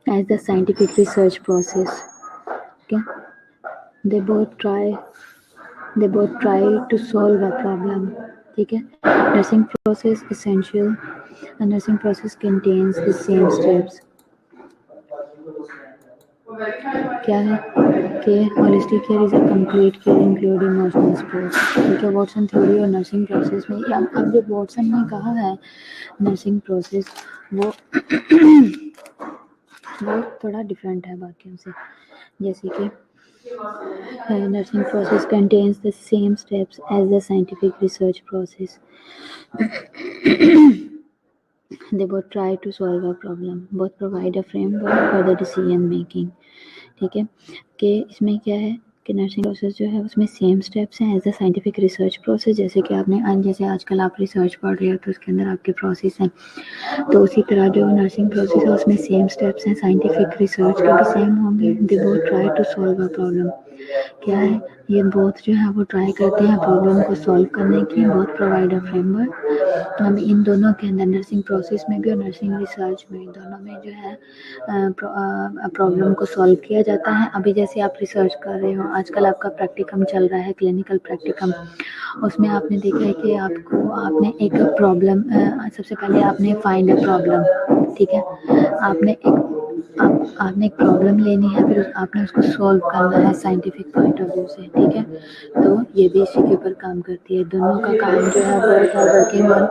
as the scientific research process। Okay, they both try to solve a problem। ठीक है, nursing process essential, a nursing process contains the same steps। क्या है कि holistic care is a complete care include emotional support. ठीक है, Watson theory और nursing process में अब जो वॉटसन ने कहा है नर्सिंग प्रोसेस वो वो थोड़ा डिफरेंट है बाकियों से, जैसे कि nursing process contains the same steps as the scientific research process। They both try to solve a problem, both provide a framework for the decision making। ठीक है, कि इसमें क्या है कि नर्सिंग प्रोसेस जो है उसमें सेम स्टेप्स हैं as a scientific research process. जैसे कि आपने जैसे आजकल आप रिसर्च पढ़ रहे हो तो उसके अंदर आपके प्रोसेस हैं, तो उसी तरह जो नर्सिंग प्रोसेस है उसमें सेम स्टेप्स हैं, साइंटिफिक रिसर्च के भी सेम होंगे। They both try to solve a problem. क्या है, ये बोथ जो है वो ट्राई करते हैं प्रॉब्लम को सॉल्व करने की, बोथ प्रोवाइड अ फ्रेमवर्क। हम इन दोनों के अंदर नर्सिंग प्रोसेस में भी और नर्सिंग रिसर्च में दोनों में जो है प्रॉब्लम को सॉल्व किया जाता है। अभी जैसे आप रिसर्च कर रहे हो, आजकल आपका प्रैक्टिकम चल रहा है, क्लिनिकल प्रैक्टिकम, उसमें आपने देखा है कि आपने एक प्रॉब्लम, सबसे पहले आपने फाइंड अ प्रॉब्लम। ठीक है, आपने एक प्रॉब्लम लेनी है, फिर आपने उसको सॉल्व करना है साइंटिफिक पॉइंट ऑफ व्यू से। ठीक है, तो ये भी इसी के ऊपर काम करती है। दोनों का काम जो है both are working on,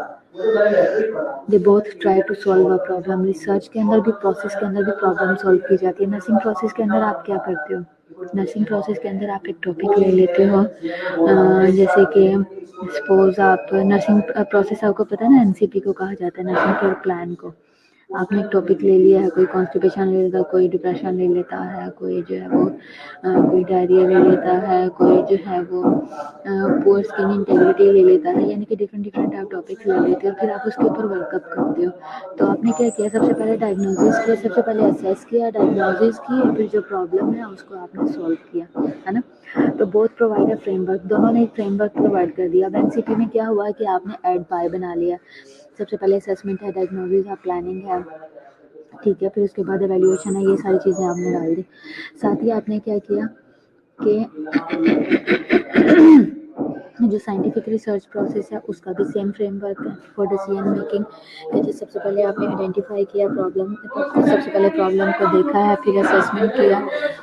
they both try to solve a problem. Research के अंदर भी, प्रोसेस के अंदर भी प्रॉब्लम सॉल्व की जाती है। नर्सिंग प्रोसेस के अंदर आप क्या करते हो, नर्सिंग प्रोसेस के अंदर आप एक टॉपिक ले लेते हो, जैसे कि सपोज आप नर्सिंग प्रोसेस, आपको पता है ना NCP को कहा जाता है, नर्सिंग केयर प्लान को। आपने एक टॉपिक ले लिया है, कोई कॉन्स्टिपेशन ले लेता है, कोई डिप्रेशन ले लेता है, कोई जो है वो कोई डायरिया ले लेता है, कोई जो है वो पुअर स्किन इंटेग्रिटी ले लेता है, यानी कि डिफरेंट आप टॉपिक्स ले लेते हो, फिर आप उसके ऊपर वर्कअप करते हो। तो आपने क्या किया, सबसे पहले डायग्नोसिस किया, सबसे पहले असेस किया, डायग्नोसिस की, फिर जो प्रॉब्लम है उसको आपने सॉल्व किया, है ना। तो बोथ प्रोवाइड अ फ्रेमवर्क, दोनों ने एक फ्रेमवर्क प्रोवाइड कर दिया। अब NCP में क्या हुआ कि आपने एड बाय बना लिया, सबसे पहले असेसमेंट है, डायग्नोसिस है, प्लानिंग है, ठीक है, फिर उसके बाद एवेल्यूएशन है, ये सारी चीज़ें आपने डाल दी। साथ ही आपने क्या किया कि जो साइंटिफिक रिसर्च प्रोसेस है उसका भी सेम फ्रेमवर्क है फॉर डिसीजन मेकिंग। जैसे सबसे पहले आपने आइडेंटिफाई किया प्रॉब्लम, सबसे पहले प्रॉब्लम को देखा है, फिर असेसमेंट किया,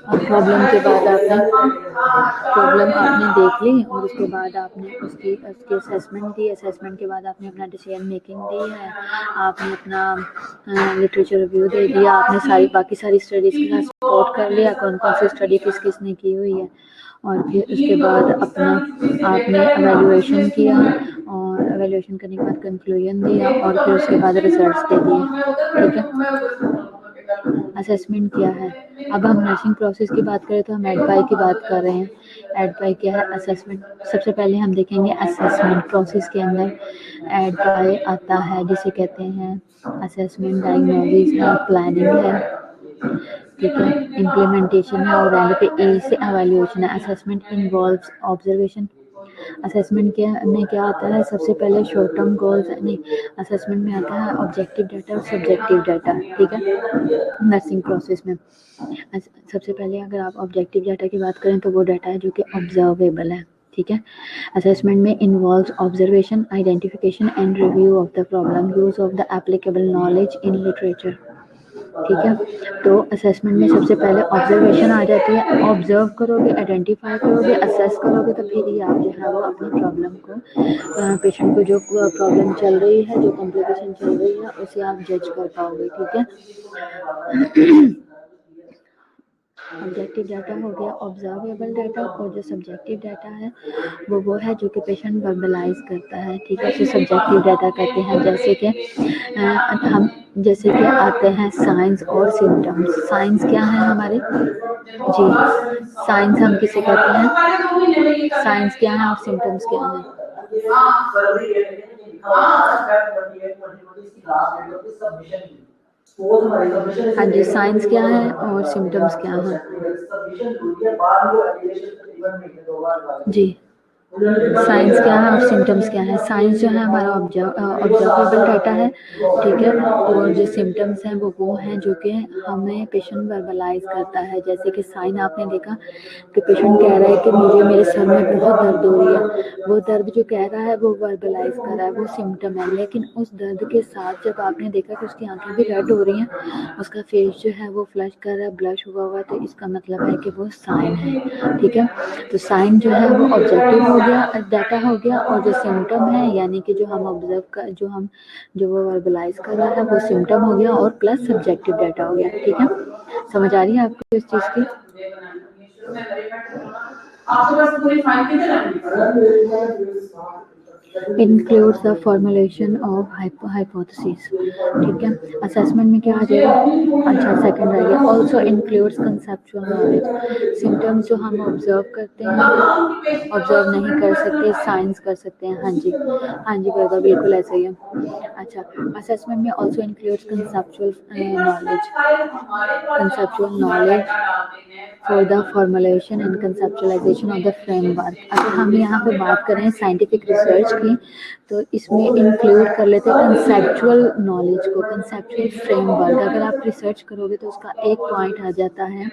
और प्रॉब्लम के बाद आपने देख ली, और उसके बाद आपने उसकी उसकी असेसमेंट दी। असेसमेंट के बाद आपने अपना डिसीजन मेकिंग दी है, आपने अपना लिटरेचर रिव्यू दे दिया, आपने बाकी सारी स्टडीज़ के साथ सपोर्ट कर लिया कौन कौन सी स्टडी किस किस ने की हुई है, और फिर उसके बाद अपना आपने एवेल्यूएशन किया, और एवेल्यूएशन करने के बाद कंक्लूजन दिया, और फिर उसके बाद रिजल्ट्स दे दिए, ठीक है। असेसमेंट क्या है, अब हम नर्सिंग प्रोसेस की बात करें तो हम एडवाई की बात कर रहे हैं। एडवाई क्या है, असेसमेंट। सबसे पहले हम देखेंगे असेसमेंट प्रोसेस के अंदर एडवाई आता है, जिसे कहते हैं असेसमेंट, डायग्नोसिस है, प्लानिंग है, ठीक है, इम्प्लीमेंटेशन है, और एंड पे ई से एवेल्यूएशन है। Assessment involves observation. असेसमेंट के में क्या आता है, सबसे पहले शॉर्ट टर्म गोल्स, नहीं, असेसमेंट में आता है ऑब्जेक्टिव डाटा और सब्जेक्टिव डाटा, ठीक है, नर्सिंग प्रोसेस में। सबसे पहले अगर आप ऑब्जेक्टिव डाटा की बात करें तो वो डाटा है जो कि ऑब्जर्वेबल है, ठीक है। असेसमेंट में involves observation, identification and review of the problem, use of the applicable knowledge in literature, ठीक है। तो असेसमेंट में सबसे पहले ऑब्जर्वेशन आ जाती है, ऑब्जर्व करोगे, आइडेंटिफाई करोगे, असेस करोगे, तो फिर ही आप जो है वो अपनी प्रॉब्लम को, पेशेंट को जो प्रॉब्लम चल रही है, जो कॉम्प्लिकेशन चल रही है, उसे आप जज कर पाओगे, ठीक है। ऑब्जेक्टिव डाटा हो गया, ऑब्जर्वेबल डाटा, और जो सब्जेक्टिव डाटा है वो है जो कि पेशेंट वर्बलाइज करता है, ठीक है, उसे सब्जेक्टिव डाटा कहते हैं। जैसे कि आते हैं साइंस और सिम्टम्स। साइंस क्या है हमारे जी, साइंस हम किसे कहते हैं, साइंस क्या है और सिम्टम्स क्या है। हाँ जी, साइंस क्या है और सिम्टम्स क्या है जी। साइंस क्या है और सिम्टम्स क्या है। साइंस जो है हमारा ऑब्जर्वेबल डाटा है, ठीक है, और जो सिम्टम्स हैं वो हैं जो कि हमें पेशेंट वर्बलाइज करता है। जैसे कि साइन आपने देखा कि पेशेंट कह रहा है कि मुझे मेरे सर में बहुत दर्द हो रही है, वो दर्द जो कह रहा है वो वर्बलाइज कर रहा है, वो सिम्टम है। लेकिन उस दर्द के साथ जब आपने देखा कि उसकी आंखें भी रेड हो रही हैं, उसका फेस जो है वो फ्लश कर रहा है, ब्लश हुआ हुआ, तो इसका मतलब है कि वो साइन है, ठीक है। तो साइन जो है वो ऑब्जेक्टिव हो गया, डाटा हो गया, और जो सिम्टम है यानी कि जो हम ऑब्जर्व कर जो वो वर्बलाइज कर रहा है वो सिम्टम हो गया, और प्लस सब्जेक्टिव डाटा हो गया, ठीक है। समझ आ रही है आपको इस चीज़ की। includes the formulation of hypothesis, ठीक है। असेसमेंट में क्या आ जाएगा, अच्छा सेकंड रह गया, also includes conceptual knowledge. Symptoms जो हम ऑब्जर्व करते हैं, ऑब्जर्व नहीं कर सकते, साइंस कर सकते हैं, हाँ जी, हाँ जी ब्रदर, बिल्कुल ऐसा ही है। अच्छा, असेसमेंट में also includes conceptual knowledge for the formulation and conceptualisation of the framework. अगर हम यहाँ पे बात करें साइंटिफिक रिसर्च की, तो इसमें इंक्लूड कर लेते हैं कंसेप्चुअल नॉलेज को, कंसेप्चुअल फ्रेमवर्क। अगर आप रिसर्च करोगे तो उसका एक पॉइंट आ जाता है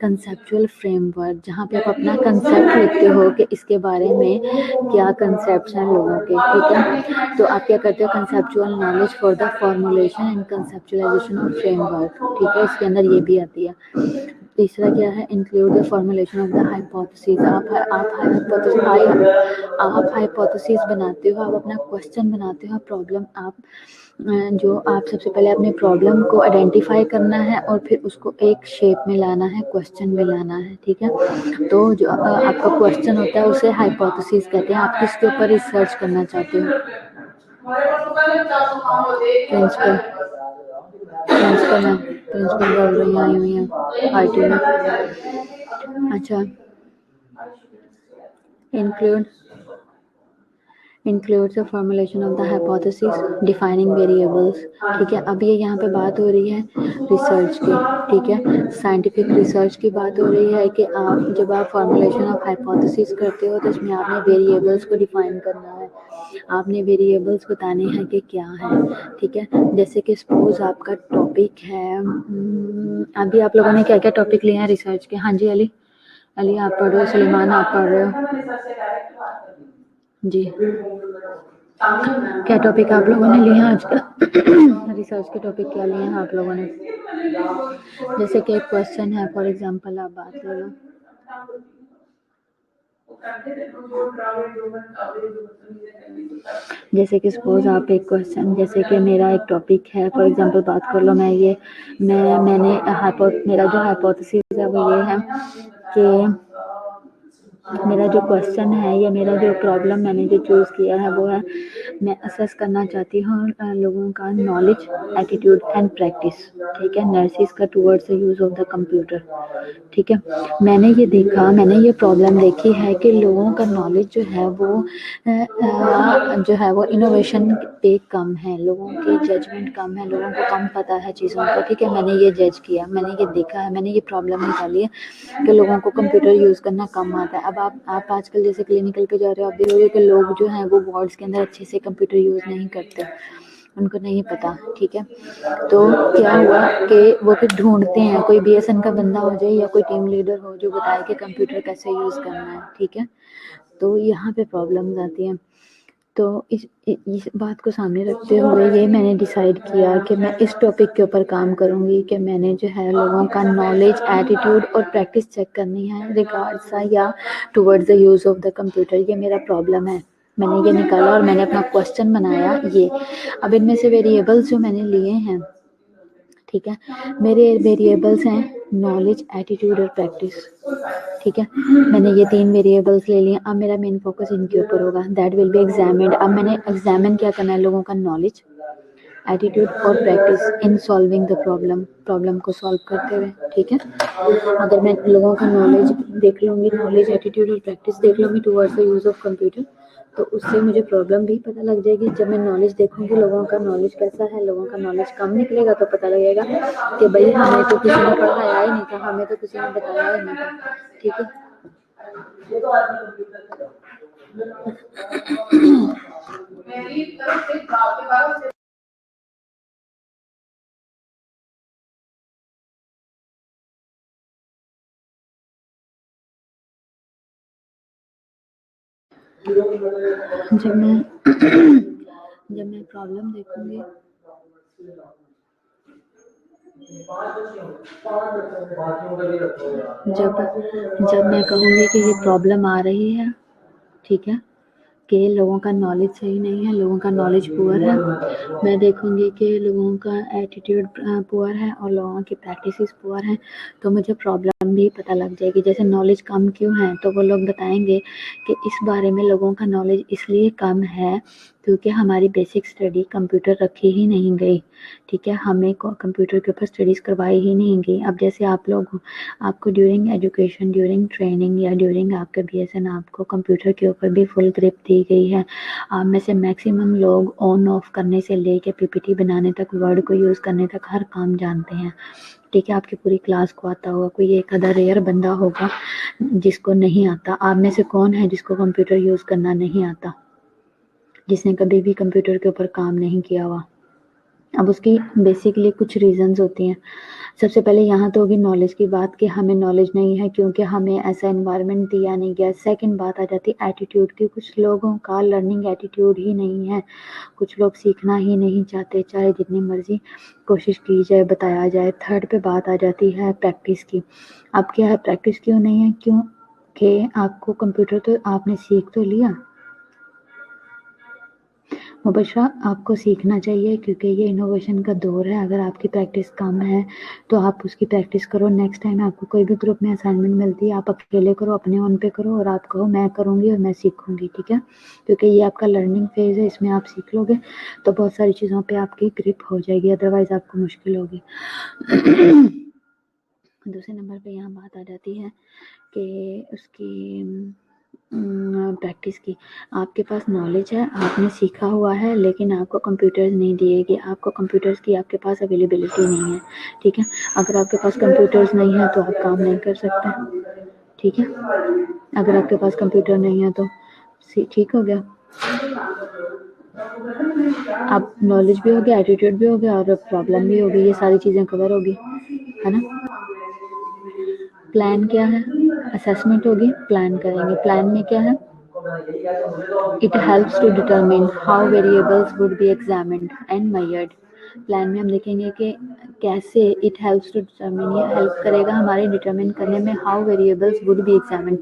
कंसेप्चुअल फ्रेमवर्क, जहाँ पे आप अपना कंसेप्ट लिखते हो कि इसके बारे में क्या कंसेप्ट हैं लोगों के, ठीक है। तो आप क्या करते हो, conceptual knowledge for the formulation and conceptualisation of framework, ठीक है, इसके अंदर ये भी आती है। तीसरा क्या है, include the formulation of the hypothesis. आप हाइपोथेसिस बनाते हो, आप अपना क्वेश्चन बनाते हो, प्रॉब्लम आप सबसे पहले अपने प्रॉब्लम को आइडेंटिफाई करना है, और फिर उसको एक शेप में लाना है, क्वेश्चन में लाना है, ठीक है। तो जो आपका क्वेश्चन होता है उसे हाइपोथेसिस कहते हैं। आप किसके ऊपर रिसर्च करना चाहते हो, प्रिंसिपल बोल रही आई हुई हैं पार्टी में। अच्छा, includes the formulation of the hypothesis, defining variables, ठीक है। अब ये यहाँ पे बात हो रही है रिसर्च की, ठीक है, साइंटिफिक रिसर्च की बात हो रही है कि जब आप फॉर्मुलेशन ऑफ हाइपोथेसिस करते हो तो इसमें आपने वेरिएबल्स को डिफाइन करना है, आपने वेरिएबल्स बताने हैं कि क्या है, ठीक है। जैसे कि सपोज आपका टॉपिक है, अभी आप लोगों ने क्या क्या टॉपिक लिए हैं रिसर्च के? हाँ जी अली, अली आप पढ़ रहे हो, सलीमान आप पढ़ रहे हो जी। क्या टॉपिक आप लोगों ने लिए हैं आज का? रिसर्च के टॉपिक क्या लिए हैं आप लोगों ने? जैसे कि एक क्वेश्चन है, फॉर एग्जांपल आप बात कर लो, जैसे कि सपोज आप एक क्वेश्चन, जैसे कि मेरा एक टॉपिक है, फॉर एग्जांपल बात कर लो, मेरा जो हाइपोथेसिस है वो ये है कि मेरा जो क्वेश्चन है या मेरा जो प्रॉब्लम मैंने जो चूज़ किया है वो है, मैं असेस करना चाहती हूँ लोगों का नॉलेज, एटीट्यूड एंड प्रैक्टिस, ठीक है, नर्सिस का towards the use of the computer, ठीक है। मैंने ये प्रॉब्लम देखी है कि लोगों का नॉलेज जो है वो इनोवेशन पे कम है, लोगों की जजमेंट कम है, लोगों को कम पता है चीज़ों का, ठीक है। मैंने ये जज किया, मैंने ये देखा है, मैंने ये प्रॉब्लम निकाली है कि लोगों को कंप्यूटर यूज़ करना कम आता है। अब आप आजकल जैसे क्लिनिकल पे जा रहे हो, आप देखोगे कि लोग जो हैं वो वार्ड्स के अंदर अच्छे से कंप्यूटर यूज़ नहीं करते, उनको नहीं पता, ठीक है। तो क्या हुआ कि वो फिर ढूंढते हैं, कोई बीएसएन का बंदा हो जाए या कोई टीम लीडर हो जो बताए कि कंप्यूटर कैसे यूज़ करना है, ठीक है। तो यहाँ पे प्रॉब्लम्स आती हैं। तो इस बात को सामने रखते हुए ये मैंने डिसाइड किया कि मैं इस टॉपिक के ऊपर काम करूँगी कि मैंने जो है लोगों का नॉलेज, एटीट्यूड और प्रैक्टिस चेक करनी है रिगार्ड्स या towards the use of the computer. ये मेरा प्रॉब्लम है, मैंने ये निकाला और मैंने अपना क्वेश्चन बनाया ये। अब इनमें से वेरिएबल्स जो मैंने लिए हैं, ठीक है, मेरे वेरिएबल्स हैं नॉलेज, एटीट्यूड और प्रैक्टिस, ठीक है। मैंने ये 3 वेरिएबल्स ले लिए। अब मेरा मेन फोकस इनके ऊपर होगा, दैट विल बी एग्जामिन्ड। अब मैंने एग्जामिन क्या करना है, लोगों का नॉलेज, एटीट्यूड और practice in solving the problem को सॉल्व करते हुए, ठीक है। अगर मैं लोगों का नॉलेज देख लूँगी, नॉलेज, एटीट्यूड और प्रैक्टिस देख लूँगी towards the use of computer, तो उससे मुझे प्रॉब्लम भी पता लग जाएगी। जब मैं नॉलेज देखूंगी लोगों का नॉलेज कैसा है, लोगों का नॉलेज कम निकलेगा तो पता लगेगा कि भाई हमें तो किसी ने पढ़ाया ही नहीं था, हमें तो किसी ने बताया ही नहीं था, ठीक है। जब मैं प्रॉब्लम देखूंगी, जब मैं कहूँगी कि ये प्रॉब्लम आ रही है, ठीक है, कि लोगों का नॉलेज सही नहीं है, लोगों का नॉलेज पुअर है, मैं देखूंगी कि लोगों का एटीट्यूड पुअर है और लोगों की प्रैक्टिसेस पुअर हैं, तो मुझे प्रॉब्लम भी पता लग जाएगी। जैसे नॉलेज कम क्यों है, तो वो लोग बताएंगे कि इस बारे में लोगों का नॉलेज इसलिए कम है क्योंकि हमारी बेसिक स्टडी कंप्यूटर रखी ही नहीं गई, ठीक है, हमें कंप्यूटर के ऊपर स्टडीज़ करवाई ही नहीं गई। अब जैसे आपको ड्यूरिंग एजुकेशन, ड्यूरिंग ट्रेनिंग या ड्यूरिंग आपके बीएसएन आपको कंप्यूटर के ऊपर भी फुल ग्रिप दी गई है। आप में से मैक्सिमम लोग ऑन ऑफ करने से लेके पीपीटी बनाने तक, वर्ड को यूज़ करने तक हर काम जानते हैं, ठीक है। आपकी पूरी क्लास को आता होगा, कोई एक आधा रेयर बंदा होगा जिसको नहीं आता। आप में से कौन है जिसको कंप्यूटर यूज़ करना नहीं आता, जिसने कभी भी कंप्यूटर के ऊपर काम नहीं किया हुआ? अब उसकी बेसिकली कुछ रीजंस होती हैं। सबसे पहले यहाँ तो होगी नॉलेज की बात कि हमें नॉलेज नहीं है क्योंकि हमें ऐसा एनवायरनमेंट दिया नहीं गया। सेकंड बात आ जाती है एटीट्यूड की, कुछ लोगों का लर्निंग एटीट्यूड ही नहीं है, कुछ लोग सीखना ही नहीं चाहते, चाहे जितनी मर्जी कोशिश की जाए, बताया जाए। थर्ड पे बात आ जाती है प्रैक्टिस की। अब क्या है, प्रैक्टिस क्यों नहीं है? क्योंकि आपको कंप्यूटर तो आपने सीख तो लिया, मुबशरा आपको सीखना चाहिए क्योंकि ये इनोवेशन का दौर है। अगर आपकी प्रैक्टिस कम है तो आप उसकी प्रैक्टिस करो। नेक्स्ट टाइम आपको कोई भी ग्रुप में असाइनमेंट मिलती है, आप अकेले करो, अपने ओन पे करो और आप कहो मैं करूँगी और मैं सीखूँगी, ठीक है, क्योंकि ये आपका लर्निंग फेज़ है, इसमें आप सीख लोगे तो बहुत सारी चीज़ों पर आपकी ग्रिप हो जाएगी, अदरवाइज़ आपको मुश्किल होगी। दूसरे नंबर पे यहाँ बात आ जाती है कि उसकी प्रैक्टिस की। आपके पास नॉलेज है, आपने सीखा हुआ है, लेकिन आपको कंप्यूटर्स नहीं दिए गए, आपको कंप्यूटर्स की आपके पास अवेलेबिलिटी नहीं है, ठीक है। अगर आपके पास कंप्यूटर्स नहीं है तो आप काम नहीं कर सकते, ठीक है। अगर आपके पास कंप्यूटर नहीं है तो ठीक हो गया। अब नॉलेज भी हो गया, एटीट्यूड भी हो गया और प्रॉब्लम भी होगी, ये सारी चीज़ें कवर होगी, है ना। प्लान क्या है, असेसमेंट होगी, प्लान करेंगे। प्लान में क्या है, it helps to determine how variables would be examined and measured. Plan में हम देखेंगे कि कैसे इट हेल्प्स टू डिटरमिन, ये हेल्प करेगा हमारे डिटरमिन करने में how variables would be examined,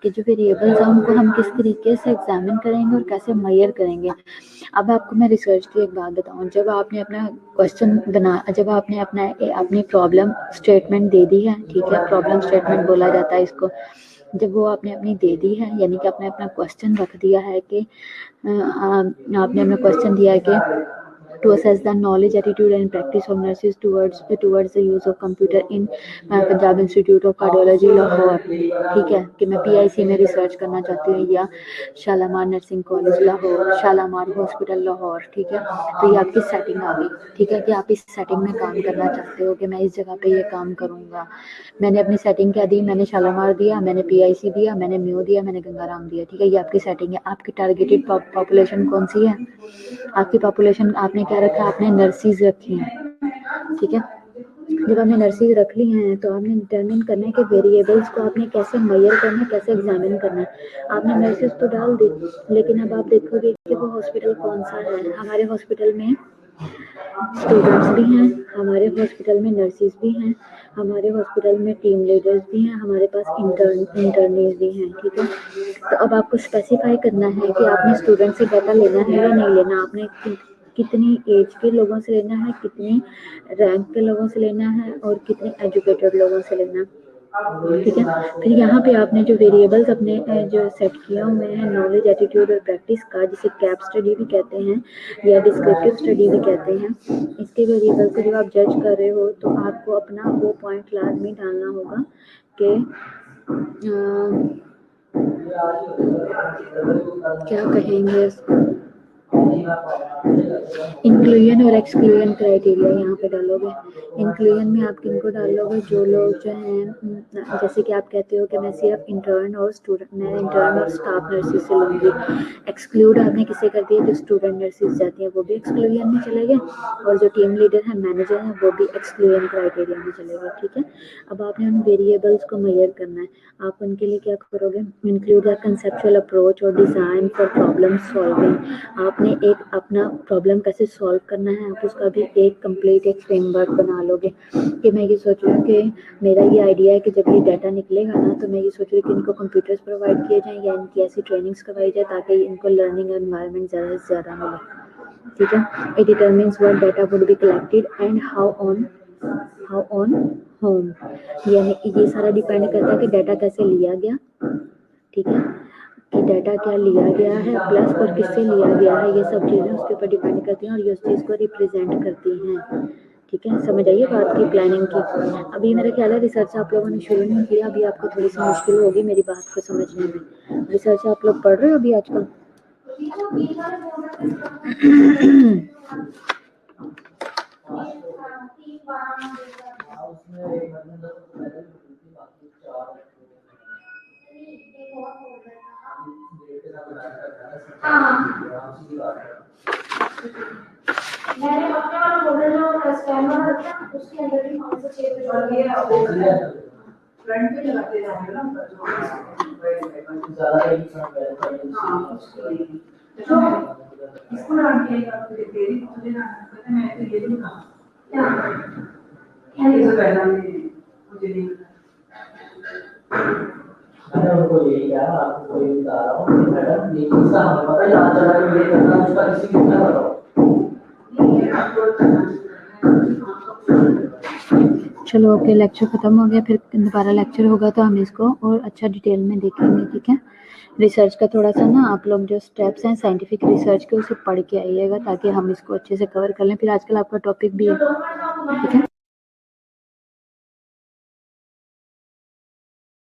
कि जो वेरिएबल्स हैं उनको हम किस तरीके से एग्जामिन करेंगे और कैसे मेजर करेंगे। अब आपको मैं रिसर्च की एक बात बताऊं, जब आपने अपना क्वेश्चन जब आपने अपनी प्रॉब्लम स्टेटमेंट दे दी है, ठीक है, प्रॉब्लम स्टेटमेंट बोला जाता है इसको, जब वो आपने अपनी दे दी है, यानी कि आपने अपना क्वेश्चन रख दिया है कि आपने अपना क्वेश्चन दिया है कि to assess the knowledge, attitude and practice of nurses towards the use of computer in Punjab institute of cardiology Lahore, ठीक है, कि मैं PIC में रिसर्च करना चाहती हूँ या Shalimar nursing college Lahore, Shalimar hospital Lahore, ठीक है। तो ये आपकी सेटिंग आ गई, ठीक है, कि आप इस सेटिंग में काम करना चाहते हो कि मैं इस जगह पे ये काम करूँगा। मैंने अपनी सेटिंग क्या दी, मैंने शालामार दिया, मैंने PIC दिया, मैंने म्यू दिया, मैंने गंगाराम दिया, ठीक है, ये आपकी सेटिंग है। आपकी टारगेटेड पॉपुलेशन कौन सी है, आपकी पॉपुलेशन आपने क्या रखा, आपने नर्सिस रखी हैं, ठीक है। जब आपने नर्सिस रख ली हैं तो आपने डिटरमिन करना है कि वेरिएबल्स को आपने कैसे मेजर करना है, कैसे एग्जामिन करना है। आपने नर्सिस तो डाल दी, लेकिन अब आप देखोगे कि वो हॉस्पिटल कौन सा है। हमारे हॉस्पिटल में स्टूडेंट्स भी हैं, हमारे हॉस्पिटल में नर्सिस भी हैं, हमारे हॉस्पिटल में टीम लीडर्स भी हैं, हमारे पास इंटर्नीज भी हैं, ठीक है। तो अब आपको स्पेसिफाई करना है कि आपने स्टूडेंट से डाटा लेना है या नहीं लेना, आपने कितनी एज के लोगों से लेना है, कितनी रैंक के लोगों से लेना है और कितने एजुकेटेड लोगों से लेना है, ठीक है। फिर यहाँ पे आपने जो वेरिएबल्स अपने जो सेट किए हुए हैं नॉलेज, एटीट्यूड और प्रैक्टिस का, जिसे कैप स्टडी भी कहते हैं या डिस्क्रिप्टिव स्टडी भी कहते हैं, इसके वेरिएबल को जब आप जज कर रहे हो तो आपको अपना वो पॉइंट लाजमी डालना होगा कि क्या कहेंगे इसको, इंक्लूजन और एक्सक्लूजन क्राइटेरिया यहाँ पे डालोगे। इंक्लूजन में आप किनको डालोगे, जो लोग जो हैं, जैसे कि आप कहते हो कि मैं सिर्फ इंटर्न और स्टाफ नर्सिस से लूँगी। एक्सक्लूड आपने किसे कर दिया, जो स्टूडेंट नर्सिस जाती हैं वो भी एक्सक्लूजन में चले गए, और जो टीम लीडर है, मैनेजर हैं, वो भी एक्सक्लूजन क्राइटेरिया में चले गए, ठीक है। अब आपने उन वेरिएबल्स को मेजर करना है। आप उनके लिए क्या करोगे, इंक्लूड द कंसेप्चुअल अप्रोच और डिज़ाइन फॉर प्रॉब्लम सॉल्विंग। आपने एक अपना प्रॉब्लम कैसे सॉल्व करना है, आप उसका भी एक कंप्लीट एक फ्रेमवर्क बना लोगे। कि मैं ये सोच रही हूँ कि मेरा ये आइडिया है कि जब ये डाटा निकलेगा ना, तो मैं ये सोच रही हूँ कि इनको कंप्यूटर्स प्रोवाइड किए जाएँ या इनकी ऐसी ट्रेनिंग्स करवाई जाए ताकि इनको लर्निंग एनवायरनमेंट ज़्यादा से ज़्यादा मिले, ठीक है। It determines what data would be collected and how on home, यानी ये सारा डिपेंड करता है कि डाटा कैसे लिया गया, ठीक है, कि डाटा क्या लिया गया है प्लस और किससे लिया गया है, ये सब चीज़ें उसके ऊपर डिपेंड करती हैं और ये उस चीज़ को रिप्रेजेंट करती हैं, ठीक है। समझ आइए बात की, प्लानिंग की। अभी मेरा ख्याल है रिसर्च आप लोगों ने शुरू नहीं किया, अभी आपको थोड़ी सी मुश्किल होगी मेरी बात को समझने में। रिसर्च आप लोग पढ़ रहे हो अभी आजकल? मैंने अपने वाला मॉडल जो स्कैनर रखा है उसके अंदर भी 5 से 6 फ्रंट पे लगाते जाएंगे ना, जो इसको ना दिएगा तो तेरी मुझे ना कहते मैं तो ये नहीं कहा क्या ये पहला मुझे नहीं, मैंने उनको यही कहा, आपको कोई बता रहा हूँ मैडम ये किस्सा हमें पता है, आज चला के ये करना उसका किसी को क्या बताओ। चलो ओके, लेक्चर ख़त्म हो गया, फिर दोबारा लेक्चर होगा तो हम इसको और अच्छा डिटेल में देखेंगे, ठीक है। रिसर्च का थोड़ा सा ना आप लोग जो स्टेप्स हैं साइंटिफिक रिसर्च के उसे पढ़ के आइएगा ताकि हम इसको अच्छे से कवर कर लें, फिर आजकल आपका टॉपिक भी है, ठीक है।